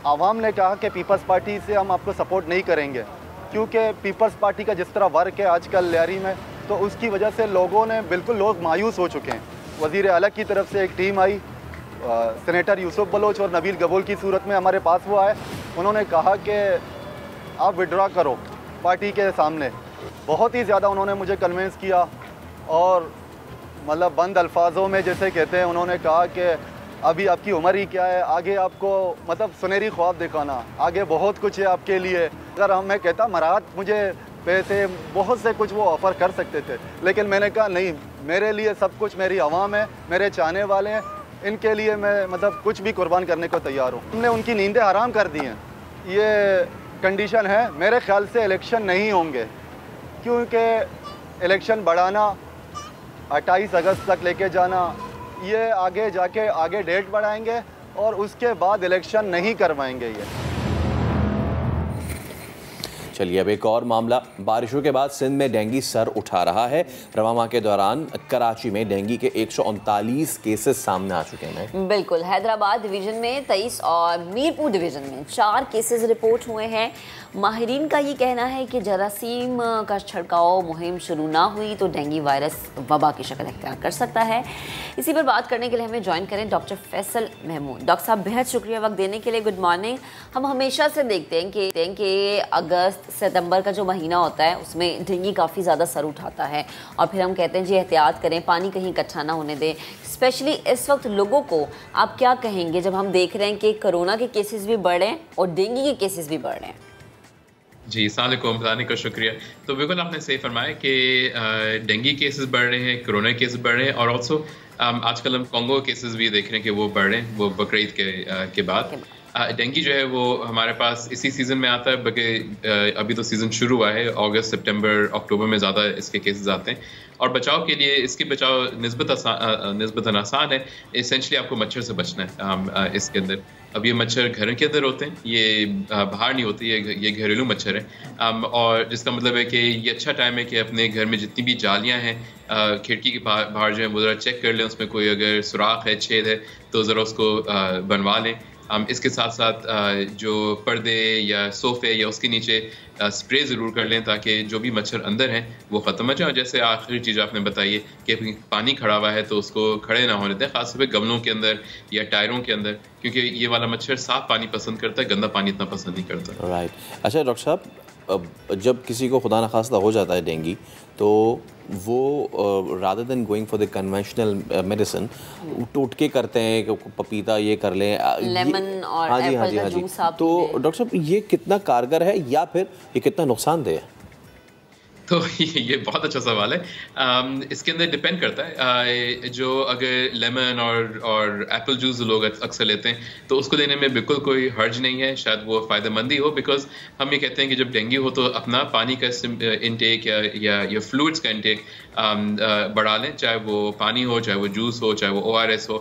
आवाम ने कहा कि पीपल्स पार्टी से हम आपको सपोर्ट नहीं करेंगे, क्योंकि पीपल्स पार्टी का जिस तरह वर्क है आजकल लियारी में, तो उसकी वजह से लोगों ने लोग मायूस हो चुके हैं। वज़ीर आला की तरफ से एक टीम आई, सेनेटर यूसुफ बलोच और नबील गबूल की सूरत में हमारे पास वो आए। उन्होंने कहा कि आप विड्रॉ करो पार्टी के सामने। बहुत ही ज़्यादा उन्होंने मुझे कन्विंस किया, और मतलब बंद अल्फाजों में जैसे कहते हैं, उन्होंने कहा कि अभी आपकी उम्र ही क्या है, आगे आपको मतलब सुनहरी ख्वाब दिखाना, आगे बहुत कुछ है आपके लिए। अगर मैं कहता मराहत मुझे पैसे बहुत से कुछ वो ऑफ़र कर सकते थे, लेकिन मैंने कहा नहीं, मेरे लिए सब कुछ मेरी आवाम है, मेरे चाहने वाले हैं, इनके लिए मैं मतलब कुछ भी कुर्बान करने को तैयार हूँ। हमने उनकी नींदें हराम कर दी हैं। ये कंडीशन है। मेरे ख्याल से इलेक्शन नहीं होंगे, क्योंकि इलेक्शन बढ़ाना, 28 अगस्त तक लेके जाना, ये आगे जाके आगे डेट बढ़ाएंगे और उसके बाद इलेक्शन नहीं करवाएंगे ये। चलिए अब एक और मामला। बारिशों के बाद सिंध में डेंगू सर उठा रहा है। रवा माह के दौरान कराची में डेंगू के 139 केसेस सामने आ चुके हैं। बिल्कुल। हैदराबाद डिवीजन में 23 और मीरपुर डिवीजन में 4 केसेस रिपोर्ट हुए हैं। माहिरीन का ये कहना है कि जरासीम का छिड़काव मुहिम शुरू ना हुई तो डेंगू वायरस वबा की शक्ल इख्तियार कर सकता है। इसी पर बात करने के लिए हमें ज्वाइन करें डॉक्टर फैसल महमूद। डॉक्टर साहब, बेहद शुक्रिया वक्त देने के लिए। Good morning. हम हमेशा से देखते हैं कि अगस्त सितंबर का जो महीना होता है उसमें डेंगू काफ़ी ज़्यादा सर उठाता है, और फिर हम कहते हैं जी एहतियात करें, पानी कहीं इकट्ठा ना होने दें। स्पेशली इस वक्त लोगों को आप क्या कहेंगे जब हम देख रहे हैं कि कोरोना के केसेस भी बढ़ रहे हैं और डेंगू के केसेस भी बढ़ रहे हैं? जी, अस्सलाम वालेकुम, बताने का शुक्रिया। तो बिल्कुल आपने सही फरमाया कि डेंगू केसेस बढ़ रहे हैं, कोरोना केसेस बढ़ रहे हैं, और ऑल्सो आजकल हम कॉन्गो केसेस भी देख रहे हैं कि वो बढ़ रहे हैं, वो बकरीद के बाद। डेंगू जो है वो हमारे पास इसी सीज़न में आता है, बल्कि अभी तो सीज़न शुरू हुआ है, अगस्त सितंबर अक्टूबर में ज़्यादा इसके केसेस आते हैं। और बचाव के लिए इसकी बचाव निस्बतन आसान है। एसेंशली आपको मच्छर से बचना है इसके अंदर। अब ये मच्छर घर के अंदर होते हैं, ये बाहर नहीं होते, ये घरेलू मच्छर है। और जिसका मतलब है कि ये अच्छा टाइम है कि अपने घर में जितनी भी जालियाँ हैं खिड़की के बाहर जो है वो ज़रा चेक कर लें, उसमें कोई अगर सुराख है, छेद है तो ज़रा उसको बनवा लें। इसके साथ साथ जो पर्दे या सोफ़े या उसके नीचे स्प्रे ज़रूर कर लें ताकि जो भी मच्छर अंदर हैं वो ख़त्म हो जाए। जैसे आखिरी चीज़ आपने बताई है कि पानी खड़ा हुआ है तो उसको खड़े ना होने दें, ख़ासतौर पे गमलों के अंदर या टायरों के अंदर, क्योंकि ये वाला मच्छर साफ़ पानी पसंद करता है, गंदा पानी इतना पसंद नहीं करता। राइट। अच्छा डॉक्टर साहब, जब किसी को खुदा न खास्ता हो जाता है डेंगू, तो वो rather than going for the conventional medicine टोटके करते हैं कि पपीता ये कर लें, लेमन और एप्पल का जूस आप तो डॉक्टर साहब ये कितना कारगर है या फिर ये कितना नुकसानदेह है? तो ये बहुत अच्छा सवाल है। इसके अंदर डिपेंड करता है। जो अगर लेमन और एप्पल जूस लोग अक्सर लेते हैं तो उसको लेने में बिल्कुल कोई हर्ज नहीं है, शायद वो फ़ायदेमंद ही हो। बिकॉज हम ये कहते हैं कि जब डेंगू हो तो अपना पानी का इंटेक या फ्लूइड्स का इंटेक बढ़ा लें, चाहे वो पानी हो, चाहे वो जूस हो, चाहे वो ORS हो,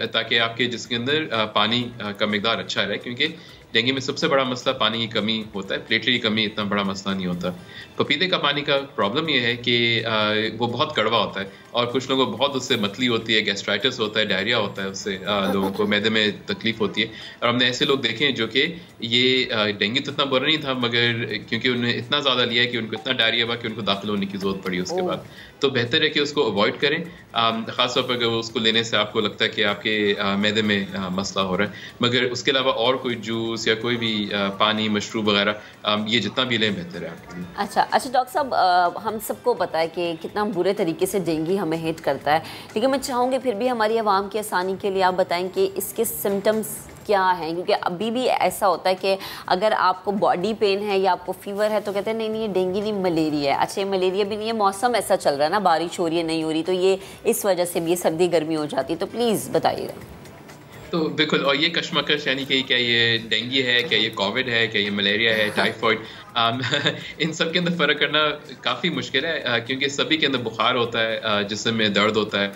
ताकि आपके जिसके अंदर पानी का मिकदार अच्छा रहे। क्योंकि डेंगू में सबसे बड़ा मसला पानी की कमी होता है, प्लेटलेट की कमी इतना बड़ा मसला नहीं होता। पपीते का पानी का प्रॉब्लम ये है कि वो बहुत कड़वा होता है और कुछ लोगों को बहुत उससे मतली होती है, गैस्ट्राइटिस होता है, डायरिया होता है, उससे लोगों को मैदे में तकलीफ होती है। और हमने ऐसे लोग देखे हैं जो कि ये डेंगू तो इतना बुरा नहीं था, मगर क्योंकि उन्होंने इतना ज़्यादा लिया है कि उनको इतना डायरिया हुआ कि उनको दाखिल होने की ज़रूरत पड़ी उसके बाद। तो बेहतर है कि उसको अवॉइड करें, ख़ासतौर पर अगर उसको लेने से आपको लगता है कि आपके मैदे में मसला हो रहा है। मगर उसके अलावा और कोई जूस या कोई भी पानी, मशरूब वगैरह ये जितना भी लें बेहतर है आपके लिए। अच्छा डॉक्टर साहब, हम सबको पता है कि कितना बुरे तरीके से डेंगू हमें हिट करता है, लेकिन मैं चाहूँगी फिर भी हमारी आवाम की आसानी के लिए आप बताएं कि इसके सिम्टम्स क्या हैं, क्योंकि अभी भी ऐसा होता है कि अगर आपको बॉडी पेन है या आपको फीवर है तो कहते हैं नहीं ये डेंगू नहीं, मलेरिया है। अच्छा, ये मलेरिया भी नहीं है, मौसम ऐसा चल रहा है ना, बारिश हो रही है, नहीं हो रही, तो ये इस वजह से भी ये सर्दी गर्मी हो जाती है, तो प्लीज़ बताइएगा। तो बिल्कुल, और ये कशमकश यानी कि क्या ये डेंगू है, क्या ये कोविड है, क्या ये मलेरिया है, टाइफॉइड, इन सब के अंदर फ़र्क करना काफ़ी मुश्किल है, क्योंकि सभी के अंदर बुखार होता है, जिस्म में दर्द होता है।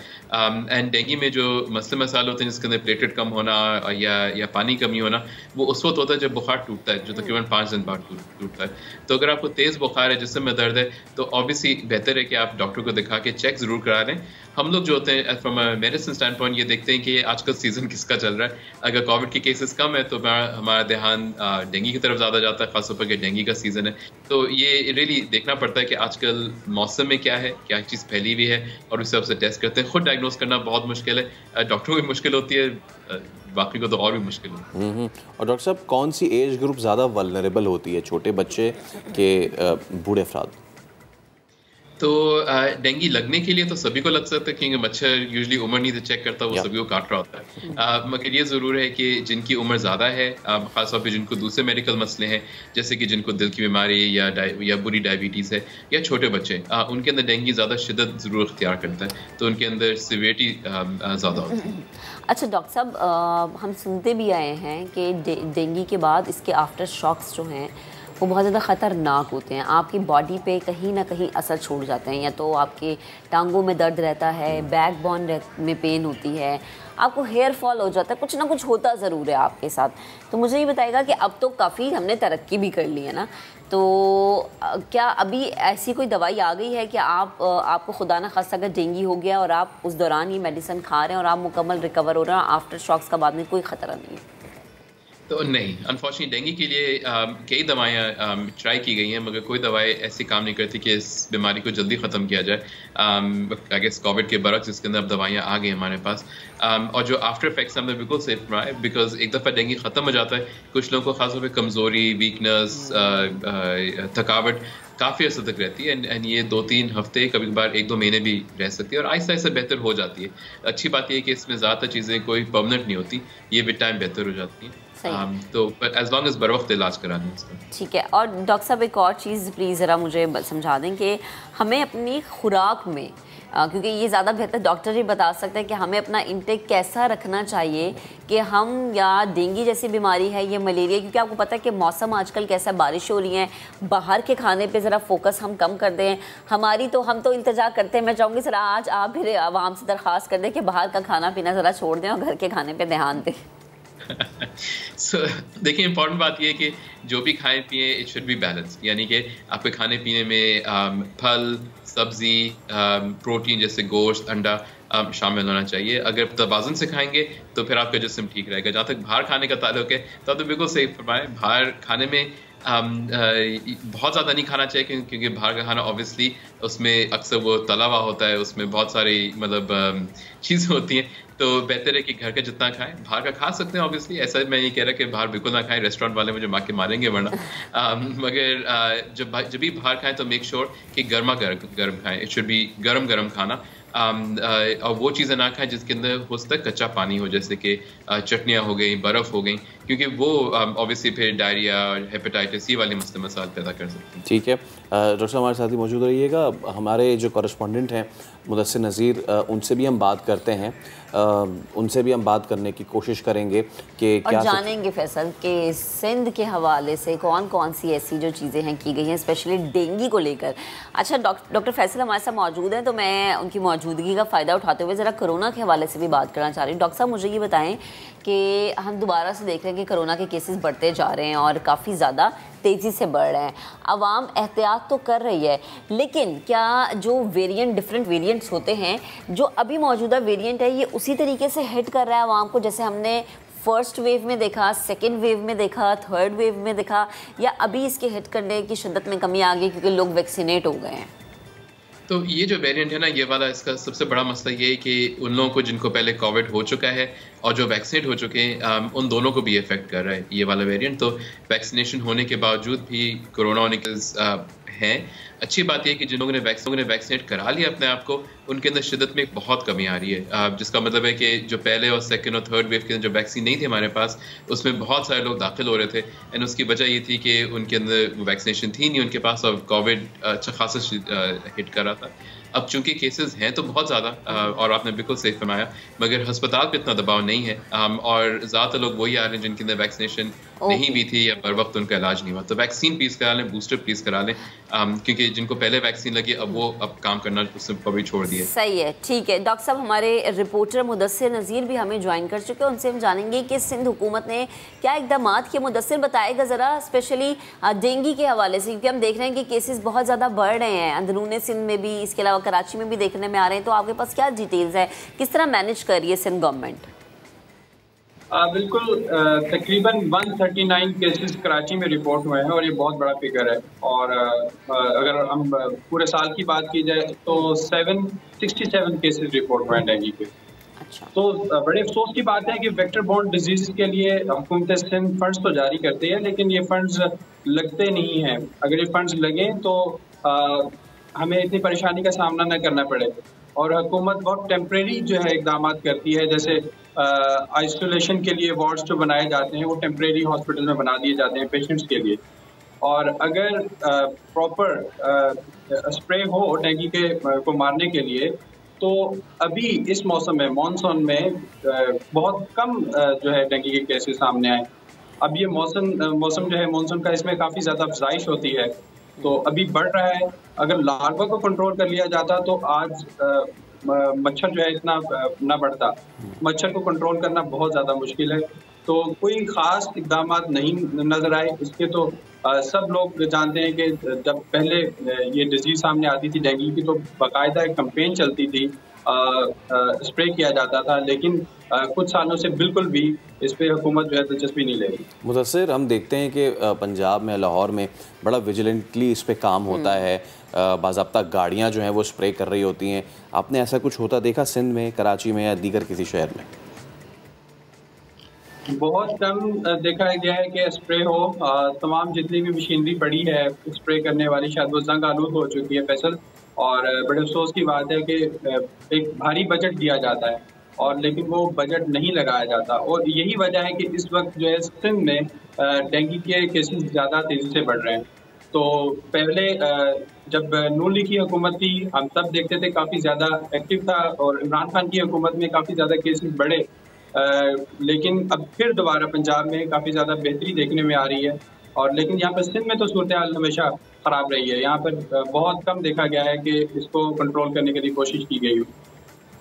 एंड डेंगू में जो मसले मसाले होते हैं जिसके अंदर प्लेटलेट कम होना या पानी कमी होना, वो उस वक्त होता है जब बुखार टूटता है, जो तकरीबन 5 दिन बाद टूटता है। तो अगर आपको तेज़ बुखार है, जिस्म में दर्द है, तो ऑब्वियसली बेहतर है कि आप डॉक्टर को दिखा के चेक ज़रूर करा लें। हम लोग जो होते हैं from a medicine stand point ये देखते हैं कि आजकल सीज़न किसका चल रहा है। अगर कोविड के केसेस कम है तो हमारा ध्यान डेंगू की तरफ ज़्यादा जाता है, खासतौर पर डेंगू का सीज़न है। तो ये रियली देखना पड़ता है कि आजकल मौसम में क्या है, क्या चीज़ फैली हुई है, और उस हिसाब से टेस्ट करते हैं। खुद डायग्नोस करना बहुत मुश्किल है, डॉक्टरों को भी मुश्किल होती है, बाकी को तो और भी मुश्किल है। और डॉक्टर साहब, कौन सी एज ग्रुप ज़्यादा वल्नरेबल होती है, छोटे बच्चे के बूढ़े अफराद? तो डेंगू लगने के लिए तो सभी को लग सकता है, क्योंकि मच्छर यूजुअली उम्र नहीं चेक करता, वो सभी को काट रहा होता है। मगर ये ज़रूर है कि जिनकी उम्र ज़्यादा है, ख़ासतौर पे जिनको दूसरे मेडिकल मसले हैं, जैसे कि जिनको दिल की बीमारी या बुरी डायबिटीज़ है, या छोटे बच्चे, उनके अंदर डेंगू ज़्यादा शिद्दत ज़रूर इख्तियार करता है, तो उनके अंदर सिवियरिटी ज़्यादा होती है। अच्छा डॉक्टर साहब, हम सुनते भी आए हैं कि डेंगू के बाद इसके आफ्टर शॉक्स जो हैं वो बहुत ज़्यादा ख़तरनाक होते हैं, आपकी बॉडी पे कहीं ना कहीं असर छोड़ जाते हैं, या तो आपके टांगों में दर्द रहता है, बैकबोन में पेन होती है, आपको हेयर फॉल हो जाता है, कुछ ना कुछ होता ज़रूर है आपके साथ। तो मुझे ये बताइएगा कि अब तो काफ़ी हमने तरक्की भी कर ली है ना, तो क्या अभी ऐसी कोई दवाई आ गई है कि आपको खुदा न खास्ता अगर डेंगू हो गया और आप उस दौरान ये मेडिसिन खा रहे हैं और आप मुकम्मल रिकवर हो रहे हैं, आफ्टर शॉक्स का बाद में कोई ख़तरा नहीं है? तो नहीं, अनफॉर्चुनेटली डेंगू के लिए कई दवाइयाँ ट्राई की गई हैं, मगर कोई दवाई ऐसी काम नहीं करती कि इस बीमारी को जल्दी ख़त्म किया जाए। आई गेस कोविड के बरक्स जिसके अंदर अब दवाइयाँ आ गई हमारे पास, और जो आफ्टर इफेक्ट्स हमने बिल्कुल सेफ रहा है, बिकॉज एक दफ़ा डेंगू ख़त्म हो जाता है, कुछ लोगों को खासतौर पर कमज़ोरी, वीकनेस, थकावट काफ़ी अर्से तक रहती है, एंड ये 2-3 हफ्ते, कभी कभार 1-2 महीने भी रह सकती है, और आहिस्ता आहिस्ता बेहतर हो जाती है। अच्छी बात यह है कि इसमें ज़्यादातर चीज़ें कोई परमानेंट नहीं होती, ये विद टाइम बेहतर हो जाती हैं। तो एज लॉन्ग एज बर वक्त इलाज करा दें इसका। ठीक है। और डॉक्टर साहब एक और चीज़ प्लीज़ ज़रा मुझे समझा दें कि हमें अपनी खुराक में क्योंकि ये ज़्यादा बेहतर डॉक्टर ही बता सकते हैं कि हमें अपना इंटेक कैसा रखना चाहिए कि हम या डेंगू जैसी बीमारी है, ये मलेरिया, क्योंकि आपको पता है कि मौसम आजकल कैसा, बारिश हो रही है, बाहर के खाने पे ज़रा फोकस हम कम कर दें। हम तो इल्तिजा करते हैं, मैं चाहूँगी ज़रा आज आप फिर आवाम से दरख्वास्त कर दें कि बाहर का खाना पीना ज़रा छोड़ दें और घर के खाने पर ध्यान दें। देखिए इम्पॉर्टेंट बात यह है कि जो भी खाएं पिए इट शुड बी बैलेंस, यानी कि आपके खाने पीने में फल, सब्जी, प्रोटीन जैसे गोश्त, अंडा शामिल होना चाहिए। अगर तवाज़ुन से खाएंगे तो फिर आपका जिस्म ठीक रहेगा। जहाँ तक बाहर खाने का ताल्लुक है तो बिल्कुल सही फरमाएं, बाहर खाने में बहुत ज़्यादा नहीं खाना चाहिए क्योंकि बाहर का खाना ऑब्वियसली उसमें अक्सर वो तला हुआ होता है, उसमें बहुत सारी मतलब चीज़ें होती हैं, तो बेहतर है कि घर का जितना खाएं। बाहर का खा सकते हैं ऑब्वियसली, ऐसा मैं ये कह रहा कि बाहर बिल्कुल ना खाएं, रेस्टोरेंट वाले मुझे मार के मारेंगे वरना मगर जब भी बाहर खाएं तो मेक श्योर कि गर्म खाएं। इट शुड बी गरम खाना, और वो चीज़ें ना खाएं जिसके अंदर हो सकता है कच्चा पानी हो, जैसे कि चटनियाँ हो गई, बर्फ़ हो गई, क्योंकि वो ऑब्वियसली फिर डायरिया और हेपेटाइटिस सी वाले मसाइल पैदा कर सकते हैं। ठीक है डॉक्टर साहब हमारे साथ ही मौजूद रहिएगा। हमारे जो कॉरेस्पॉन्डेंट हैं मुदस्सिर नज़ीर, उनसे भी हम बात करते हैं, उनसे भी हम बात करने की कोशिश करेंगे कि क्या जानेंगे फैसल कि सिंध के हवाले से कौन कौन सी ऐसी जो चीज़ें हैं की गई हैं स्पेशली डेंगू को लेकर। अच्छा डॉक्टर फैसल हमारे साथ मौजूद हैं, तो मैं उनकी मौजूदगी का फ़ायदा उठाते हुए ज़रा कोरोना के हवाले से भी बात करना चाह रही हूँ। डॉक्टर साहब मुझे ये बताएं कि हम दोबारा से देख रहे हैं कि कोरोना के केसेस बढ़ते जा रहे हैं और काफ़ी ज़्यादा तेज़ी से बढ़ रहे हैं। आवाम एहतियात तो कर रही है, लेकिन क्या जो डिफरेंट वेरिएंट्स होते हैं, जो अभी मौजूदा वेरिएंट है, ये उसी तरीके से हिट कर रहा है आवाम को जैसे हमने फर्स्ट वेव में देखा, सेकेंड वेव में देखा, थर्ड वेव में देखा, या अभी इसके हिट करने की शिद्दत में कमी आ गई क्योंकि लोग वैक्सीनेट हो गए हैं? तो ये जो वेरिएंट है ना, ये वाला, इसका सबसे बड़ा मसला ये है कि उन लोगों को जिनको पहले कोविड हो चुका है और जो वैक्सीनेट हो चुके हैं उन दोनों को भी इफेक्ट कर रहा है ये वाला वेरिएंट। तो वैक्सीनेशन होने के बावजूद भी कोरोना होने के हैं। अच्छी बात यह कि जिन लोगों ने वैक्सीनेट करा लिया अपने आप को, उनके अंदर शिद्दत में बहुत कमी आ रही है, जिसका मतलब है कि जो पहले और सेकंड और थर्ड वेव के अंदर जो वैक्सीन नहीं थे हमारे पास, उसमें बहुत सारे लोग दाखिल हो रहे थे, एंड उसकी वजह ये थी कि उनके अंदर वैक्सीनेशन थी नहीं उनके पास और कोविड अच्छा खासा हिट कर रहा था। अब चूंकि केसेस हैं तो बहुत ज़्यादा, और आपने बिल्कुल सही फरमाया, मगर हस्पताल पे इतना दबाव नहीं है, और ज़्यादातर लोग वही आ रहे हैं जिनके अंदर वैक्सीनेशन नहीं भी थी या बर वक्त उनका इलाज नहीं हुआ। तो वैक्सीन प्लीज़ करा लें, बूस्टर प्लीज़ करा लें, क्योंकि जिनको पहले वैक्सीन लगी अब वो काम करना उससे कभी छोड़ दिए। सही है, ठीक है। डॉक्टर साहब हमारे रिपोर्टर मुदस्सिर नज़ीर भी हमें ज्वाइन कर चुके हैं, उनसे हम जानेंगे कि सिंध हुकूमत ने क्या इकदाम किए। मुदस्सिर बताएगा ज़रा स्पेशली डेंगू के हवाले से, क्योंकि हम देख रहे हैं कि केसेस बहुत ज़्यादा बढ़ रहे हैं अंदरूनी सिंध में भी, इसके अलावा कराची में भी देखने में आ रहे हैं। तो आपके पास क्या डिटेल्स है, किस तरह मैनेज कर रही है सिंध गवर्नमेंट? बिल्कुल, तकरीबन 139 केसेस कराची में रिपोर्ट हुए हैं और ये बहुत बड़ा फिगर है। और अगर हम पूरे साल की बात की जाए तो 767 केसेस रिपोर्ट हुए हैं डेंगू के। अच्छा। तो बड़े अफसोस की बात है कि वेक्टर बोर्न डिजीज के लिए हुकूमत सिंध फंड्स तो जारी करती है, लेकिन ये फंड्स लगते नहीं हैं। अगर ये फंड्स लगें तो हमें इतनी परेशानी का सामना न करना पड़े। और हुकूमत बहुत टेम्प्रेरी जो है इकदाम करती है, जैसे आइसोलेशन के लिए वार्ड्स जो बनाए जाते हैं वो टेम्प्रेरी हॉस्पिटल में बना दिए जाते हैं पेशेंट्स के लिए। और अगर प्रॉपर स्प्रे हो डेंगू के को मारने के लिए, तो अभी इस मौसम में, मानसून में बहुत कम जो है डेंगू के केसेस सामने आए। अब ये मौसम जो है मानसून का, इसमें काफ़ी ज़्यादा अफजाइश होती है, तो अभी बढ़ रहा है। अगर लार्वा को कंट्रोल कर लिया जाता तो आज मच्छर जो है इतना ना बढ़ता। मच्छर को कंट्रोल करना बहुत ज़्यादा मुश्किल है, तो कोई ख़ास इक़दाम नहीं नज़र आए इसके। तो सब लोग जानते हैं कि जब पहले ये डिजीज़ सामने आती थी डेंगू की, तो बाकायदा एक कैंपेन चलती थी, स्प्रे किया जाता था, लेकिन कुछ सालों से बिल्कुल भी इस पर हुकूमत जो है दिलचस्पी नहीं ले रही। मुदस्सिर, हम देखते हैं कि पंजाब में, लाहौर में बड़ा विजिलेंटली इस पे काम होता है, बाज़ाब्ता गाड़ियाँ जो हैं वो स्प्रे कर रही होती हैं। आपने ऐसा कुछ होता देखा सिंध में, कराची में या दीगर किसी शहर में? बहुत कम देखा गया है कि स्प्रे हो। तमाम जितनी भी मशीनरी पड़ी है स्प्रे करने वाली, शायद वो जंग आलूद हो चुकी है फैसल। और बड़े अफसोस की बात है कि एक भारी बजट दिया जाता है और लेकिन वो बजट नहीं लगाया जाता, और यही वजह है कि इस वक्त जो है सिंध में डेंगू के केसेस ज़्यादा तेज़ी से बढ़ रहे हैं। तो पहले जब नून लीग की हुकूमत थी हम तब देखते थे काफ़ी ज़्यादा एक्टिव था, और इमरान खान की हुकूमत में काफ़ी ज़्यादा केसेस बढ़े, लेकिन अब फिर दोबारा पंजाब में काफ़ी ज़्यादा बेहतरी देखने में आ रही है। और लेकिन यहाँ पर सिंध में तो सूरत हाल हमेशा ख़राब रही है, यहाँ पर बहुत कम देखा गया है कि इसको कंट्रोल करने के लिए कोशिश की गई हो।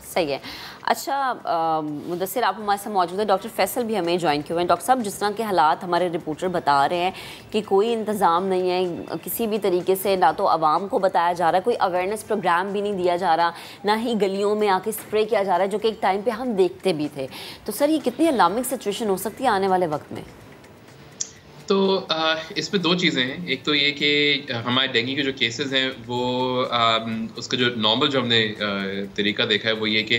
सही है। अच्छा मुदस्सिर, आप हमारे साथ मौजूद है, डॉक्टर फैसल भी हमें ज्वाइन किए हुए हैं। डॉक्टर साहब, जिस तरह के हालात हमारे रिपोर्टर बता रहे हैं कि कोई इंतज़ाम नहीं है किसी भी तरीके से, ना तो आवाम को बताया जा रहा है, कोई अवेयरनेस प्रोग्राम भी नहीं दिया जा रहा, ना ही गलियों में आके स्प्रे किया जा रहा है, जो कि एक टाइम पे हम देखते भी थे। तो सर, ये कितनी अलार्मिंग सिचुएशन हो सकती है आने वाले वक्त में? तो इसमें दो चीज़ें हैं। एक तो ये कि हमारे डेंगू के जो केसेस हैं वो उसका जो नॉर्मल जो हमने तरीका देखा है वो ये कि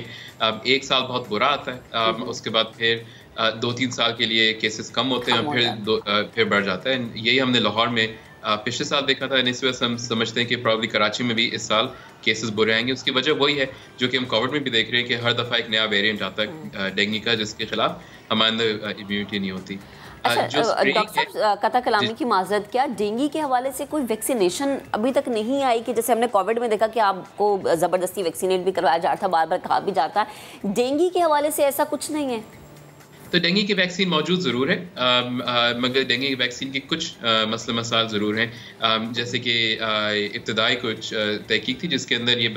एक साल बहुत बुरा आता है, उसके बाद फिर 2-3 साल के लिए केसेस कम होते हैं, फिर बढ़ जाता है। यही हमने लाहौर में पिछले साल देखा था। इस वजह से हम समझते हैं कि प्रॉब्ली कराची में भी इस साल केसेस बुरे आएंगे। उसकी वजह वही है जो कि हम कोविड में भी देख रहे हैं कि हर दफ़ा एक नया वेरिएंट आता है डेंगू का, जिसके खिलाफ हमारे अंदर इम्यूनिटी नहीं होती। अच्छा डॉक्टर साहब, कता कलामी की माजरत, क्या डेंगू के हवाले से कोई वैक्सीनेशन अभी तक नहीं आई कि जैसे हमने कोविड में देखा कि आपको ज़बरदस्ती वैक्सीनेट भी करवाया जा रहा था, बार बार कहा भी जाता है, डेंगू के हवाले से ऐसा कुछ नहीं है? तो डेंगू की वैक्सीन मौजूद ज़रूर है, मगर डेंगू की वैक्सीन के कुछ मसले मसाइल ज़रूर हैं। जैसे कि इब्तदाई कुछ तहकीक थी जिसके अंदर ये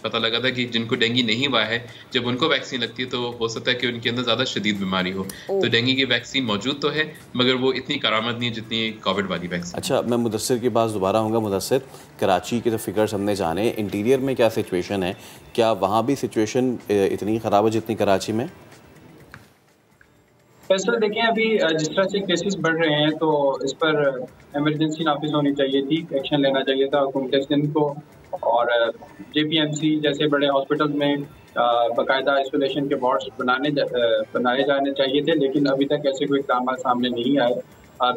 पता लगा था कि जिनको डेंगू नहीं हुआ है, जब उनको वैक्सीन लगती है तो हो सकता है कि उनके अंदर ज़्यादा शदीद बीमारी हो। तो डेंगू की वैक्सीन मौजूद तो है, मगर वो इतनी करामत नहीं है जितनी कोविड वाली वैक्सीन। अच्छा, मैं मुदस्सिर के पास दोबारा आऊँगा। मुदस्सिर, कराची के तो फिगर्स हमने जाने, इंटीरियर में क्या सिचुएशन है? क्या वहाँ भी सिचुएशन इतनी ख़राब है जितनी कराची में? फैसल देखें, अभी जिस तरह से केसेस बढ़ रहे हैं तो इस पर इमरजेंसी नाफिज होनी चाहिए थी, एक्शन लेना चाहिए था हुकूमत सिंध को, और JPMC जैसे बड़े हॉस्पिटल में बाकायदा आइसोलेशन के वार्ड्स बनाए जाने चाहिए थे, लेकिन अभी तक ऐसे कोई इक़दाम सामने नहीं आए।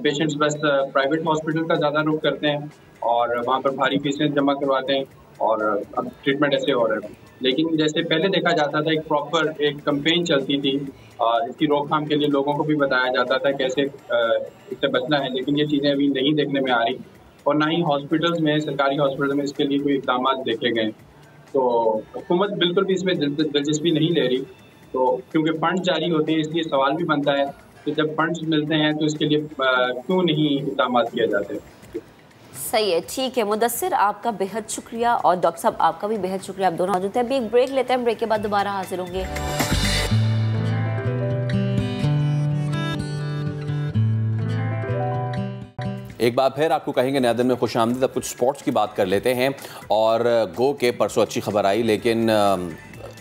पेशेंट्स बस प्राइवेट हॉस्पिटल का ज़्यादा रुख करते हैं और वहाँ पर भारी फीसें जमा करवाते हैं, और अब ट्रीटमेंट ऐसे हो रहे हैं। लेकिन जैसे पहले देखा जाता था, एक प्रॉपर एक कैंपेन चलती थी, इसकी रोकथाम के लिए लोगों को भी बताया जाता था कैसे इससे बचना है, लेकिन ये चीज़ें अभी नहीं देखने में आ रही, और ना ही हॉस्पिटल्स में, सरकारी हॉस्पिटल में इसके लिए कोई इक़दाम देखे गए। तो हुकूमत बिल्कुल भी इसमें दिलचस्पी नहीं ले रही, तो क्योंकि फंड्स जारी होते हैं, इसलिए सवाल भी बनता है कि जब फंड्स मिलते हैं तो इसके लिए क्यों नहीं इक़दाम किए जाते। सही है, ठीक है। मुदस्सिर, आपका बेहद शुक्रिया, और डॉक्टर साहब आपका भी बेहद शुक्रिया। आप दोनों मौजूद हैं। अभी एक ब्रेक लेते हैं, ब्रेक के बाद दोबारा हाजिर होंगे। एक बार फिर आपको कहेंगे नया दिन में खुश आमदीद। अब कुछ स्पोर्ट्स की बात कर लेते हैं। और गो के परसों अच्छी खबर आई, लेकिन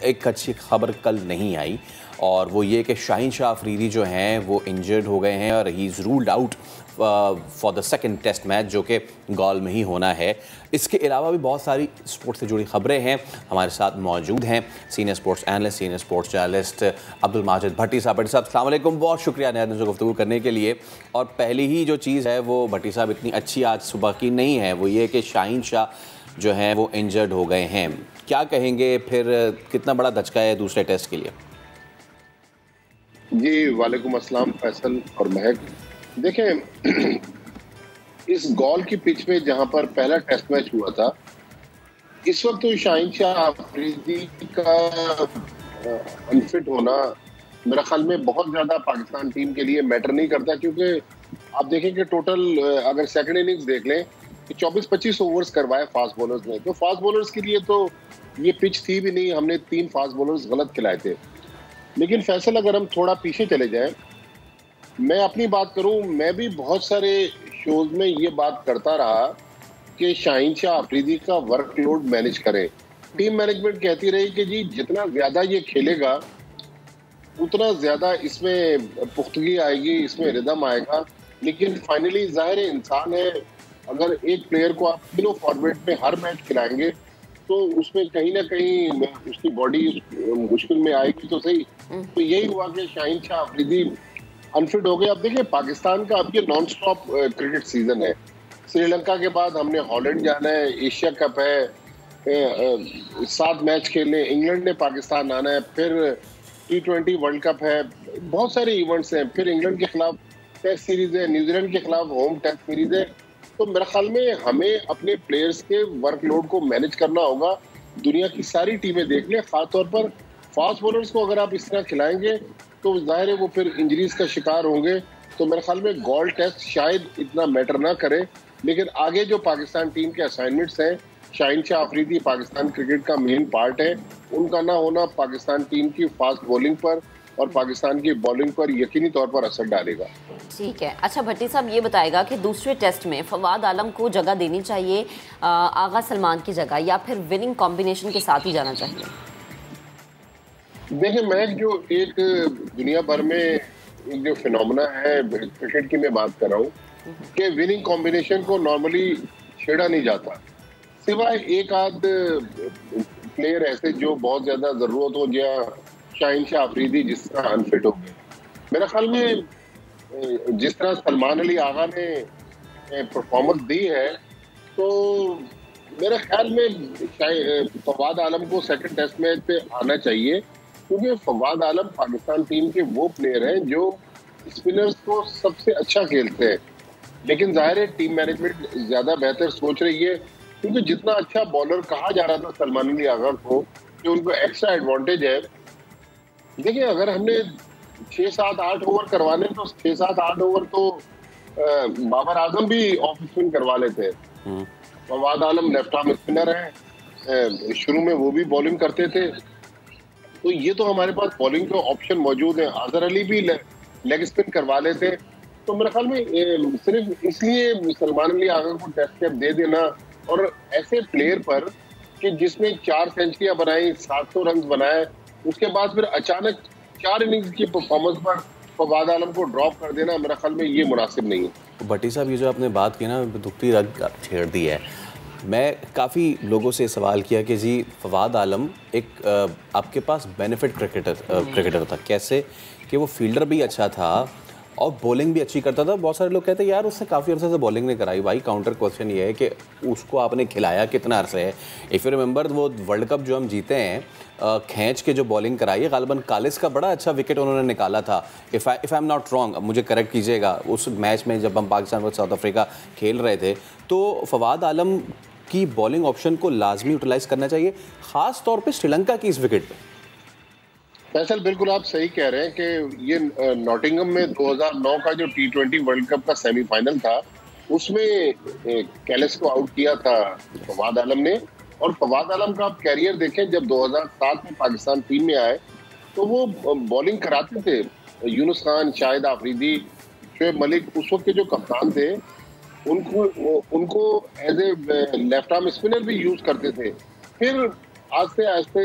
एक अच्छी खबर कल नहीं आई, और वो ये कि शाहीन शाह अफरीदी जो हैं वो इंजर्ड हो गए हैं और he is ruled out for the second test match, जो कि गॉल में ही होना है। इसके अलावा भी बहुत सारी स्पोर्ट्स से जुड़ी खबरें हैं। हमारे साथ मौजूद हैं senior sports analyst, senior sports journalist Abdul Majid Bhatti साहब। भट्टी साहब, अस्सलाम वालेकुम, बहुत शुक्रिया नया दिन से गुफ्तगू करने के लिए। और पहली ही जो चीज़ है वो भट्टी साहब इतनी अच्छी आज सुबह की नहीं है, वो ये कि शाहीन शाह जो हैं वो इंजर्ड हो गए हैं। क्या कहेंगे, फिर कितना बड़ा धचका है दूसरे टेस्ट के लिए? जी वालेकुम अस्सलाम फैसल और महक। देखें, इस गॉल की पिच पे जहां पर पहला टेस्ट मैच हुआ था, इस वक्त तो शाहीन शाह अफरीदी का अनफिट होना मेरा ख्याल में बहुत ज्यादा पाकिस्तान टीम के लिए मैटर नहीं करता, क्योंकि आप देखें कि टोटल अगर सेकंड इनिंग्स देख लें तो 24-25 ओवर्स करवाए फास्ट बॉलर्स ने, तो फास्ट बॉलर्स के लिए तो ये पिच थी भी नहीं। हमने 3 फास्ट बॉलर्स गलत खिलाए थे। लेकिन फैसल, अगर हम थोड़ा पीछे चले जाएं, मैं अपनी बात करूं, मैं भी बहुत सारे शोज में ये बात करता रहा कि शाहीन शाह अफरीदी का वर्कलोड मैनेज करें। टीम मैनेजमेंट कहती रही कि जी जितना ज़्यादा ये खेलेगा उतना ज़्यादा इसमें पुख्तगी आएगी, इसमें रिदम आएगा। लेकिन फाइनली ज़ाहिर इंसान है, अगर एक प्लेयर को आप तीनों फॉर्मेट में हर मैच खिलाएंगे तो उसमें कहीं ना कहीं उसकी बॉडी मुश्किल में आएगी तो सही। तो यही हुआ कि शाहीन शाह अफरीदी अनफिट हो गए। अब देखिए, पाकिस्तान का अब ये नॉन स्टॉप क्रिकेट सीजन है। श्रीलंका के बाद हमने हॉलैंड जाना है, एशिया कप है, 7 मैच खेलने, इंग्लैंड ने पाकिस्तान आना है, फिर T20 वर्ल्ड कप है, बहुत सारे इवेंट्स हैं, फिर इंग्लैंड के खिलाफ टेस्ट सीरीज है, न्यूजीलैंड के खिलाफ होम टेस्ट सीरीज है। तो मेरे ख्याल में हमें अपने प्लेयर्स के वर्कलोड को मैनेज करना होगा। दुनिया की सारी टीमें देख लें, खासतौर पर फास्ट बॉलर्स को अगर आप इस तरह खिलाएंगे तो जाहिर है वो फिर इंजरीज का शिकार होंगे। तो मेरे ख्याल में गोल्ड टेस्ट शायद इतना मैटर ना करे, लेकिन आगे जो पाकिस्तान टीम के असाइनमेंट्स हैं, शाहीन शाह अफरीदी पाकिस्तान क्रिकेट का मेन पार्ट है, उनका ना होना पाकिस्तान टीम की फास्ट बॉलिंग पर और पाकिस्तान की बॉलिंग पर यकीनी तौर पर असर डालेगा। ठीक है। अच्छा भट्टी साहब ये बताएगा कि दूसरे टेस्ट में फवाद आलम को जगह देनी चाहिए आगा सलमान की जगह, या फिर विनिंग कॉम्बिनेशन के साथ ही जाना चाहिए? देखिए, मैं जो एक दुनिया भर में एक जो फिनोमेना है क्रिकेट की मैं बात कर रहा हूँ कि विनिंग कॉम्बिनेशन को नॉर्मली छेड़ा नहीं जाता, सिवाय एक आध प्लेयर ऐसे जो बहुत ज्यादा जरूरत हो, या शाहीन शाह अफरीदी जिस तरह अनफिट हो गए। मेरे ख्याल में जिस तरह सलमान अली आगा ने परफॉर्मेंस दी है, तो मेरे ख्याल में फवाद आलम को सेकंड टेस्ट मैच पे आना चाहिए, क्योंकि फवाद आलम पाकिस्तान टीम के वो प्लेयर हैं जो स्पिनर्स को सबसे अच्छा खेलते हैं। लेकिन जाहिर है टीम मैनेजमेंट ज्यादा बेहतर सोच रही है, क्योंकि जितना अच्छा बॉलर कहा जा रहा था सलमान अली आगा को कि उनको एक्स्ट्रा एडवांटेज है। देखिए, अगर हमने 6, 7, 8 ओवर करवाने तो 6, 7, 8 ओवर तो बाबर आजम भी ऑफ स्पिन करवा लेते हैं। फवाद आलम लेफ्ट आर्म स्पिनर है, शुरू में वो भी बॉलिंग करते थे, तो ये तो हमारे पास बॉलिंग के ऑप्शन मौजूद है। अजहर अली भी लेग स्पिन करवा लेते। तो मेरे ख्याल में सिर्फ इसलिए सलमान अली आगा को टेस्ट कैप दे देना, और ऐसे प्लेयर पर कि जिसने 4 सेंचुरियां बनाई, 700 रन बनाए, उसके बाद फिर अचानक 4 इनिंग्स की परफॉर्मेंस पर फवाद आलम को ड्रॉप कर देना, मेरा ख्याल में ये मुनासिब नहीं है। भट्टी साहब, ये जो आपने बात की ना, दुखती रग छेड़ दी है। मैं काफ़ी लोगों से सवाल किया कि जी फवाद आलम एक आपके पास बेनिफिट क्रिकेटर था, कैसे कि वो फील्डर भी अच्छा था और बॉलिंग भी अच्छी करता था। बहुत सारे लोग कहते हैं यार उसने काफ़ी अरसे से बॉलिंग नहीं कराई। भाई काउंटर क्वेश्चन ये है कि उसको आपने खिलाया कितना अरसे है। इफ़ यू रिमेंबर वो वर्ल्ड कप जो हम जीते हैं, खींच के जो बॉलिंग कराई है, गालिबन कालिस का बड़ा अच्छा विकेट उन्होंने निकाला था। If I am not wrong, मुझे करेक्ट कीजिएगा, उस मैच में जब हम पाकिस्तान और साउथ अफ्रीका खेल रहे थे। तो फवाद आलम की बॉलिंग ऑप्शन को लाजमी यूटिलाइज करना चाहिए, ख़ास तौर पे श्रीलंका की इस विकेट पे। फैसल, बिल्कुल आप सही कह रहे हैं कि ये नॉटिंघम में 2009 का जो T20 वर्ल्ड कप का सेमीफाइनल था, उसमें कैलिस को आउट किया था फवाद आलम ने। और फवाद आलम का आप कैरियर देखें, जब 2007 में पाकिस्तान टीम में आए तो वो बॉलिंग कराते थे। यूनुस खान, शाहिद आफरीदी, शोएब मलिक उस वक्त के जो कप्तान थे, उनको as a left arm spinner भी यूज करते थे। फिर आस्ते आस्ते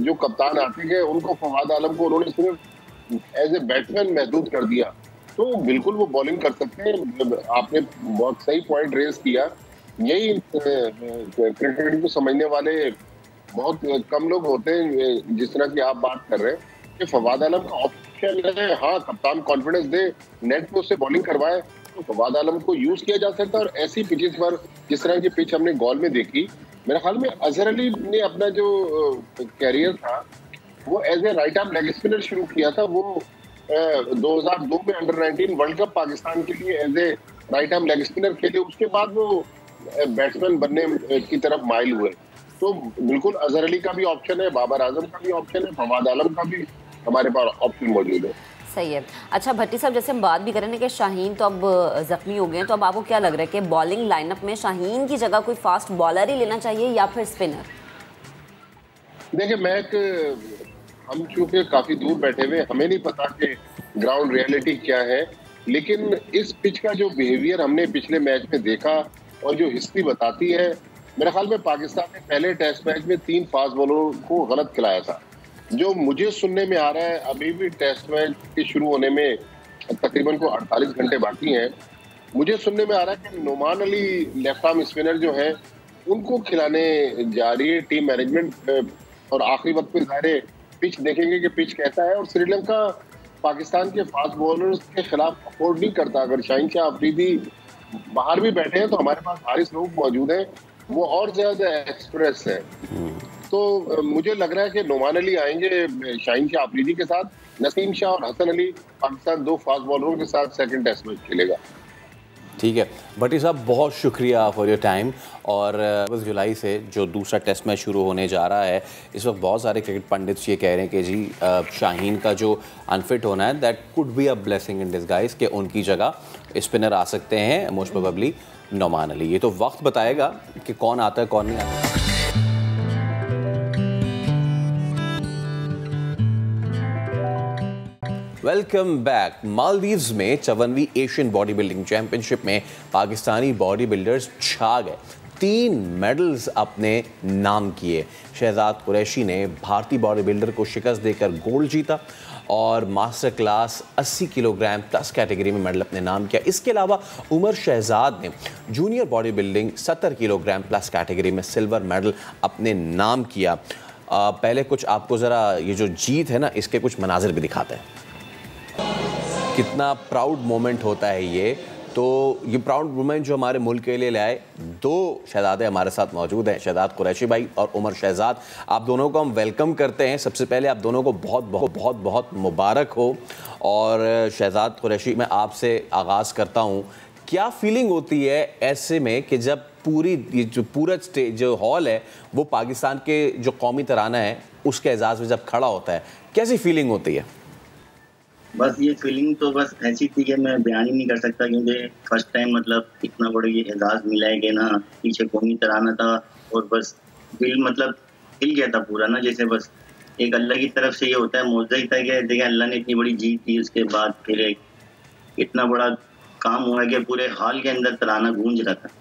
जो कप्तान आते गए, उनको फवाद आलम को उन्होंने सिर्फ एज ए बैट्समैन महदूद कर दिया। तो बिल्कुल वो बॉलिंग कर सकते हैं। आपने बहुत सही पॉइंट रेज किया। यही क्रिकेट को समझने वाले बहुत कम लोग होते हैं, जिस तरह की आप बात कर रहे हैं कि फवाद आलम का ऑप्शन है। हाँ, कप्तान कॉन्फिडेंस दे, नेट पे उससे बॉलिंग करवाए तो फवाद आलम को यूज किया जा सकता है। और ऐसी पिचेस पर जिस तरह की पिच हमने गॉल में देखी, मेरे ख्याल में अजहर अली ने अपना जो कैरियर था वो as a right arm leg spinner शुरू किया था। वो 2002 में अंडर-19 वर्ल्ड कप पाकिस्तान के लिए as a right arm leg spinner खेले। उसके बाद वो बैट्समैन बनने की तरफ माइल हुए। तो बिल्कुल अजहर अली का भी ऑप्शन है, बाबर आजम का भी ऑप्शन है, फवाद आलम का भी हमारे पास ऑप्शन मौजूद है। सही है। अच्छा भट्टी साहब, जैसे हम बात भी करें कि शाहीन तो अब जख्मी हो गए हैं, तो अब आपको क्या लग रहा है कि बॉलिंग लाइनअप में शाहीन की जगह कोई फास्ट बॉलर ही लेना चाहिए या फिर स्पिनर? देखिए, हम चूंकि काफी दूर बैठे हुए, हमें नहीं पता कि ग्राउंड रियलिटी क्या है, लेकिन इस पिच का जो बिहेवियर हमने पिछले मैच में देखा और जो हिस्ट्री बताती है, मेरे ख्याल में पाकिस्तान ने पहले टेस्ट मैच में 3 फास्ट बॉलरों को गलत खिलाया था। जो मुझे सुनने में आ रहा है, अभी भी टेस्ट मैच के शुरू होने में तकरीबन को 48 घंटे बाकी हैं, मुझे सुनने में आ रहा है कि Noman Ali left arm spinner जो है उनको खिलाने जा रही है टीम मैनेजमेंट। और आखिरी वक्त पे ज़ाहिर पिच देखेंगे कि पिच कैसा है। और श्रीलंका पाकिस्तान के फास्ट बॉलर्स के खिलाफ अफोर्ड नहीं करता। अगर शाहीन शाह अफरीदी बाहर भी बैठे हैं तो हमारे पास हारिस रऊफ मौजूद है, वो और ज्यादा एक्सप्रेस है। तो मुझे लग रहा है कि नोमान अली आएंगे शाहीन शाह अफरीदी के साथ, नसीम शाह और हसन अली पाकिस्तान 2 फास्ट बॉलरों के साथ सेकंड टेस्ट मैच खेलेगा। ठीक है भट्टी साहब, बहुत शुक्रिया फॉर योर टाइम। और 10 जुलाई से जो दूसरा टेस्ट मैच शुरू होने जा रहा है, इस वक्त बहुत सारे क्रिकेट पंडित्स ये कह रहे हैं कि जी शाहीन का जो अनफिट होना है that could be a blessing in disguise, कि उनकी जगह स्पिनर आ सकते हैं मोस्ट प्रोबेबली नोमान अली। ये तो वक्त बताएगा कि कौन आता है कौन नहीं आता। Welcome back. मालदीव्स में 54वीं एशियन बॉडी बिल्डिंग चैंपियनशिप में पाकिस्तानी बॉडी बिल्डर्स छा गए। 3 मेडल्स अपने नाम किए। शहजाद कुरैशी ने भारतीय बॉडी बिल्डर को शिकस्त देकर गोल्ड जीता और master class 80 kilogram plus category में मेडल अपने नाम किया। इसके अलावा उमर शहजाद ने junior body building 70 kilogram plus category में सिल्वर मेडल अपने नाम किया। पहले कुछ आपको ज़रा ये जो जीत है ना, इसके कुछ मनाजिर भी दिखाते हैं। कितना प्राउड मोमेंट होता है ये। तो ये प्राउड मोमेंट जो हमारे मुल्क के लिए लाए, 2 शहजादे हमारे साथ मौजूद हैं, शहजाद कुरैशी भाई और उमर शहजाद। आप दोनों को हम वेलकम करते हैं। सबसे पहले आप दोनों को बहुत बहुत बहुत बहुत मुबारक हो। और शहजाद कुरैशी, मैं आपसे आगाज़ करता हूँ, क्या फीलिंग होती है ऐसे में कि जब पूरा स्टेज जो हॉल है वो पाकिस्तान के जो कौमी तराना है उसके एजाज़ में जब खड़ा होता है, कैसी फीलिंग होती है? बस ये फीलिंग तो बस ऐसी थी कि मैं बयान ही नहीं कर सकता, क्योंकि फर्स्ट टाइम मतलब इतना बड़ा ये एजाज़ मिला है कि ना, पीछे कौमी तराना था और बस दिल मतलब हिल गया था पूरा ना, जैसे बस एक अल्लाह की तरफ से ये होता है, मौजूदा ही था कि देखें अल्लाह ने इतनी बड़ी जीत दी, उसके बाद फिर एक इतना बड़ा काम हुआ कि पूरे हॉल के अंदर तराना गूंज रहा था।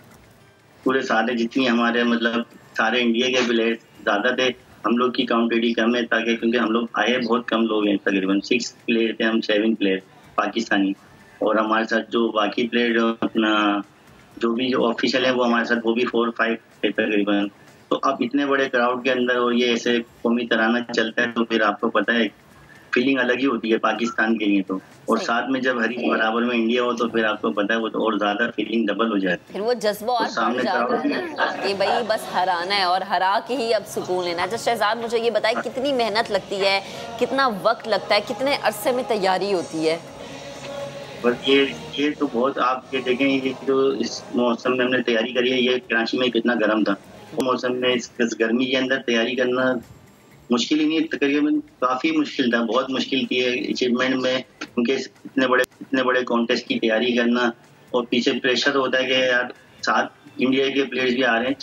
पूरे सारे जितनी हमारे मतलब सारे इंडिया के प्लेयर्स ज़्यादा थे, हम लोग की काउंटिटी कम है, ताकि क्योंकि हम लोग आए बहुत कम लोग हैं, तकरीबन 6 प्लेयर थे, हम 7 प्लेयर पाकिस्तानी, और हमारे साथ जो बाकी प्लेयर अपना जो भी जो ऑफिशियल है वो हमारे साथ वो भी 4-5 थे तकरीबन। तो अब इतने बड़े क्राउड के अंदर और ये ऐसे कौमी तराना चलता है तो फिर आपको पता है फीलिंग अलग ही होती है पाकिस्तान के लिए तो, और साथ में जब हरी बराबर में इंडिया हो तो फिर आपको पता है वो तो और ज्यादा फीलिंग डबल हो जाती है। फिर वो जज्बा और बढ़ जाता है ना कि भाई बस हराना है और हरा के ही अब सुकून लेना है। तो शहजाद मुझे ये बताएं, कितनी मेहनत लगती है, कितना वक्त लगता है, कितने अरसे में तैयारी होती है? बस ये तो बहुत आप ये देखें, ये जो इस मौसम में हमने तैयारी करी है, ये कराची में कितना गर्म था, वो मौसम में इस गर्मी के अंदर तैयारी करना मुश्किल ही नहीं, तकरीबन काफ़ी मुश्किल था, बहुत मुश्किल की है अचीवमेंट में, क्योंकि इतने बड़े कॉन्टेस्ट की तैयारी करना और पीछे प्रेशर होता है कि यार 7 इंडिया के प्लेयर्स भी आ रहे हैं,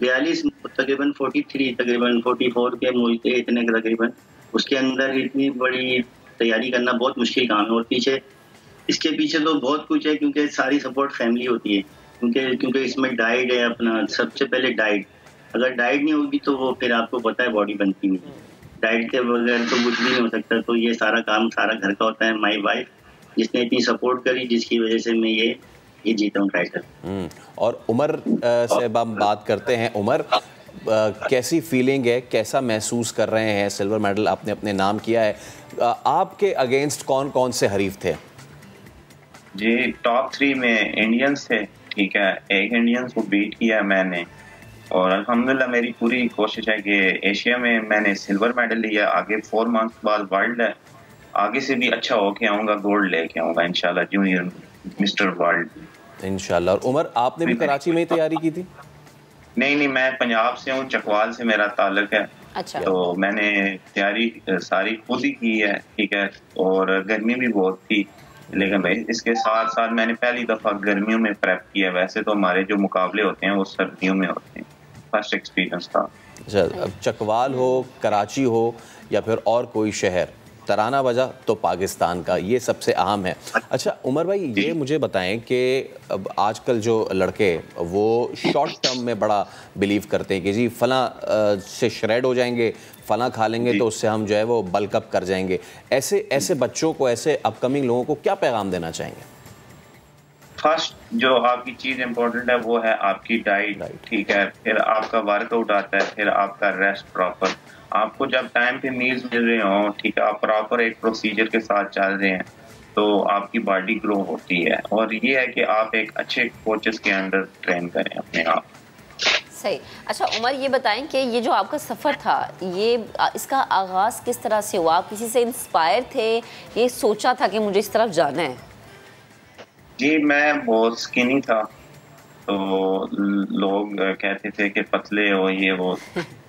42 तकरीबन 43 तकरीबन 44 के मुल्क थे इतने तकरीबन, उसके अंदर इतनी बड़ी तैयारी करना बहुत मुश्किल काम है। और इसके पीछे तो बहुत कुछ है, क्योंकि सारी सपोर्ट फैमिली होती है, क्योंकि इसमें डाइट है अपना, सबसे पहले डाइट, अगर डाइट नहीं होगी तो वो फिर आपको पता है बॉडी बनती नहीं, डाइट के बगैर तो कुछ भी नहीं हो सकता। तो ये सारा काम सारा घर का होता है। माय वाइफ जिसने इतनी सपोर्ट करी, जिसकी वजह से मैं ये जीता हूँ टाइटल। और उमर से अब हम बात करते हैं। उमर, कैसी फीलिंग है, कैसा महसूस कर रहे हैं? सिल्वर मेडल आपने अपने नाम किया है, आपके अगेंस्ट कौन कौन से हरीफ थे? जी टॉप 3 में इंडियंस थे, ठीक है, एक इंडियंस को बीट किया मैंने, और अल्हम्दुलिल्लाह मेरी पूरी कोशिश है कि एशिया में मैंने सिल्वर मेडल लिया, आगे 4 मंथ्स बाद वर्ल्ड है, आगे से भी अच्छा होके आऊँगा, गोल्ड लेके आऊँगा इंशाल्लाह, जूनियर मिस्टर वर्ल्ड इंशाल्लाह। और उमर, आपने भी कराची में ही तैयारी की थी? नहीं, मैं पंजाब से हूँ, चकवाल से मेरा ताल्लुक है। अच्छा। तो मैंने तैयारी सारी खुद ही की है, ठीक है, और गर्मी भी बहुत थी, लेकिन भाई इसके साथ साथ मैंने पहली दफ़ा गर्मियों में प्रेप किया। वैसे तो हमारे जो मुकाबले होते हैं वो सर्दियों में होते हैं, फर्स्ट एक्सपीरियंस था। अच्छा, अब चकवाल हो, कराची हो या फिर और कोई शहर, तराना बजा तो पाकिस्तान का, ये सबसे अहम है। अच्छा उमर भाई, ये मुझे बताएं कि अब आजकल जो लड़के वो शॉर्ट टर्म में बड़ा बिलीव करते हैं कि जी फला से श्रेड हो जाएंगे, फला खा लेंगे तो उससे हम जो है वो बल्कअप कर जाएंगे। ऐसे बच्चों को, ऐसे अपकमिंग लोगों को क्या पैगाम देना चाहेंगे? फर्स्ट जो आपकी चीज इम्पोर्टेंट है वो है आपकी डाइट, ठीक है, फिर आपका वर्कआउट आता है, फिर आपका रेस्ट प्रॉपर, आपको जब टाइम पे मील्स मिल रहे हो, ठीक है, आप प्रॉपर एक प्रोसीजर के साथ चल रहे हैं तो आपकी बॉडी ग्रो होती है। और ये है कि आप एक अच्छे कोचेस के अंडर ट्रेन करें अपने आप। सही। अच्छा उमर, ये बताएं कि ये जो आपका सफ़र था, ये इसका आगाज़ किस तरह से हुआ? आप किसी से इंस्पायर थे, ये सोचा था कि मुझे इस तरफ जाना है? जी मैं बहुत स्किनी था, तो लोग कहते थे कि पतले हो ये वो,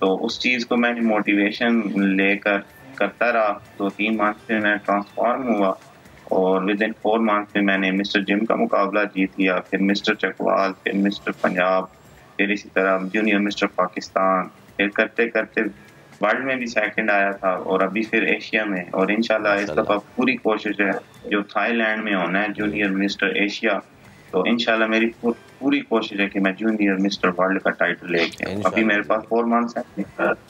तो उस चीज़ को मैंने मोटिवेशन लेकर करता रहा। 2-3 मंथ में मैं ट्रांसफॉर्म हुआ और विद इन 4 मंथ में मैंने मिस्टर जिम का मुकाबला जीत लिया, फिर मिस्टर चकवाल, फिर मिस्टर पंजाब, फिर इसी तरह जूनियर मिस्टर पाकिस्तान, फिर करते करते वर्ल्ड में भी सेकंड आया था और अभी फिर एशिया में। और इंशाल्लाह इस दफ़ा पूरी कोशिश है जो थाईलैंड में होना है जूनियर मिस्टर एशिया, तो इंशाल्लाह मेरी पूरी कोशिश है कि मैं जूनियर मिस्टर वर्ल्ड का टाइटल लेके, अभी मेरे पास 4 मंथ्स है,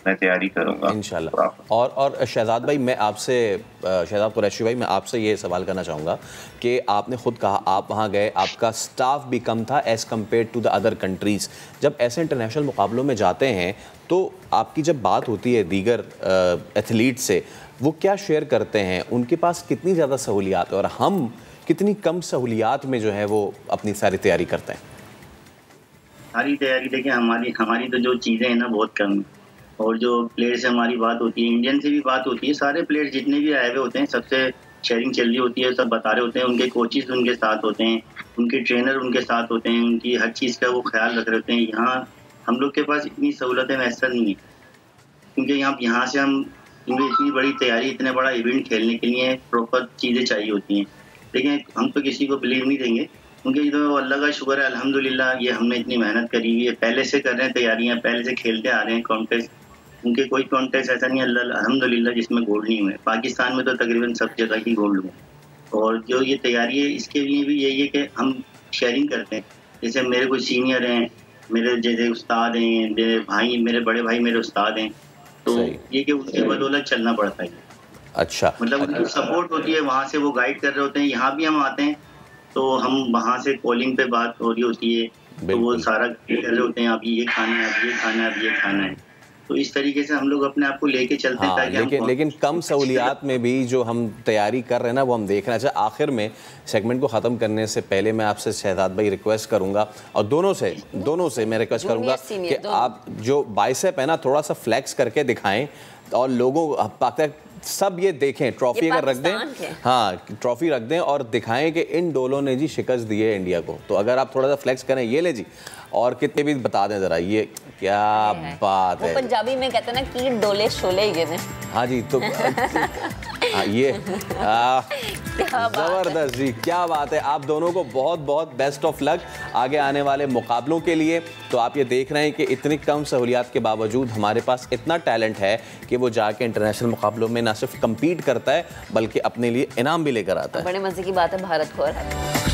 मैं तैयारी करूंगा इंशाल्लाह। और शहजाद भाई, मैं आपसे, शहजाद कुरैशी भाई, मैं आपसे ये सवाल करना चाहूँगा कि आपने खुद कहा आप वहाँ गए, आपका स्टाफ भी कम था as compare to the other countries. जब ऐसे इंटरनेशनल मुकाबलों में जाते हैं तो आपकी जब बात होती है दीगर एथलीट से, वो क्या शेयर करते हैं, उनके पास कितनी ज़्यादा सहूलियात है और हम कितनी कम सहूलियात में जो है वो अपनी सारी तैयारी करते हैं? सारी तैयारी देखिए, हमारी तो जो चीज़ें हैं ना बहुत कम है, और जो प्लेयर से हमारी बात होती है, इंडियन से भी बात होती है, सारे प्लेयर जितने भी आए हुए होते हैं सबसे शेयरिंग चल रही होती है, सब बता रहे होते हैं, उनके कोचेस उनके साथ होते हैं, उनके ट्रेनर उनके साथ होते हैं, उनकी हर चीज़ का वो ख्याल रख रहे होते हैं। यहाँ हम लोग के पास इतनी सहूलतें मैसर नहीं है, क्योंकि यहाँ से हम, क्योंकि इतनी बड़ी तैयारी, इतना बड़ा इवेंट खेलने के लिए प्रॉपर चीज़ें चाहिए होती हैं, लेकिन हम तो किसी को बिलीव नहीं देंगे, क्योंकि तो अल्लाह का शुक्र है अल्हम्दुलिल्लाह, ये हमने इतनी मेहनत करी हुई है, पहले से कर रहे हैं तैयारियां, पहले से खेलते आ रहे हैं कॉन्टेस्ट, उनके कोई कॉन्टेस्ट ऐसा नहीं है अल्हम्दुलिल्लाह जिसमें गोल्ड नहीं हुए। पाकिस्तान में तो तकरीबन सब जगह ही गोल्ड हुए, और जो ये तैयारी है इसके लिए भी यही है कि हम शेयरिंग करते हैं। जैसे मेरे कोई सीनियर हैं, मेरे जैसे उस्ताद हैं, मेरे बड़े भाई मेरे उस्ताद हैं, तो ये कि उनके बदौलत चलना पड़ता है। अच्छा, मतलब उनकी सपोर्ट होती है, वहाँ से वो गाइड कर रहे होते हैं, यहाँ भी हम आते हैं तो हम वहाँ से कॉलिंग पे बात हो रही होती है, तो वो सारा कर रहे होते हैं, अभी ये खाना है, अभी ये खाना है, अभी ये खाना है, तो इस तरीके से हम लोग अपने आप को लेके चलते हैं। ताकि लेकिन कम सहूलियात में भी जो हम तैयारी कर रहे हैं ना, वो हम देख रहे हैं। अच्छा, आखिर में सेगमेंट को ख़त्म करने से पहले मैं आपसे शहजाद भाई रिक्वेस्ट करूंगा, और दोनों से मैं रिक्वेस्ट करूंगा कि आप जो बाइसेप है ना थोड़ा सा फ्लैक्स करके दिखाएं, और लोगों सब ये देखें, ट्रॉफी अगर रख दें, हाँ ट्रॉफी रख दें और दिखाएं कि इन डोलों ने जी शिकस्त दी है इंडिया को। तो अगर आप थोड़ा सा फ्लेक्स करें, ये ले जी, और कितने भी बता दें ज़रा, ये क्या बात है। पंजाबी में कहते हैं ना कि डोले शोले ही गिने। हाँ जी, तो हाँ, ये ज़बरदस्त जी, क्या बात है। आप दोनों को बहुत बहुत बेस्ट ऑफ लक आगे आने वाले मुकाबलों के लिए। तो आप ये देख रहे हैं कि इतनी कम सहूलियात के बावजूद हमारे पास इतना टैलेंट है कि वो जाके इंटरनेशनल मुकाबलों में ना सिर्फ कम्पीट करता है बल्कि अपने लिए इनाम भी लेकर आता है। बड़े मजे की बात है भारत को।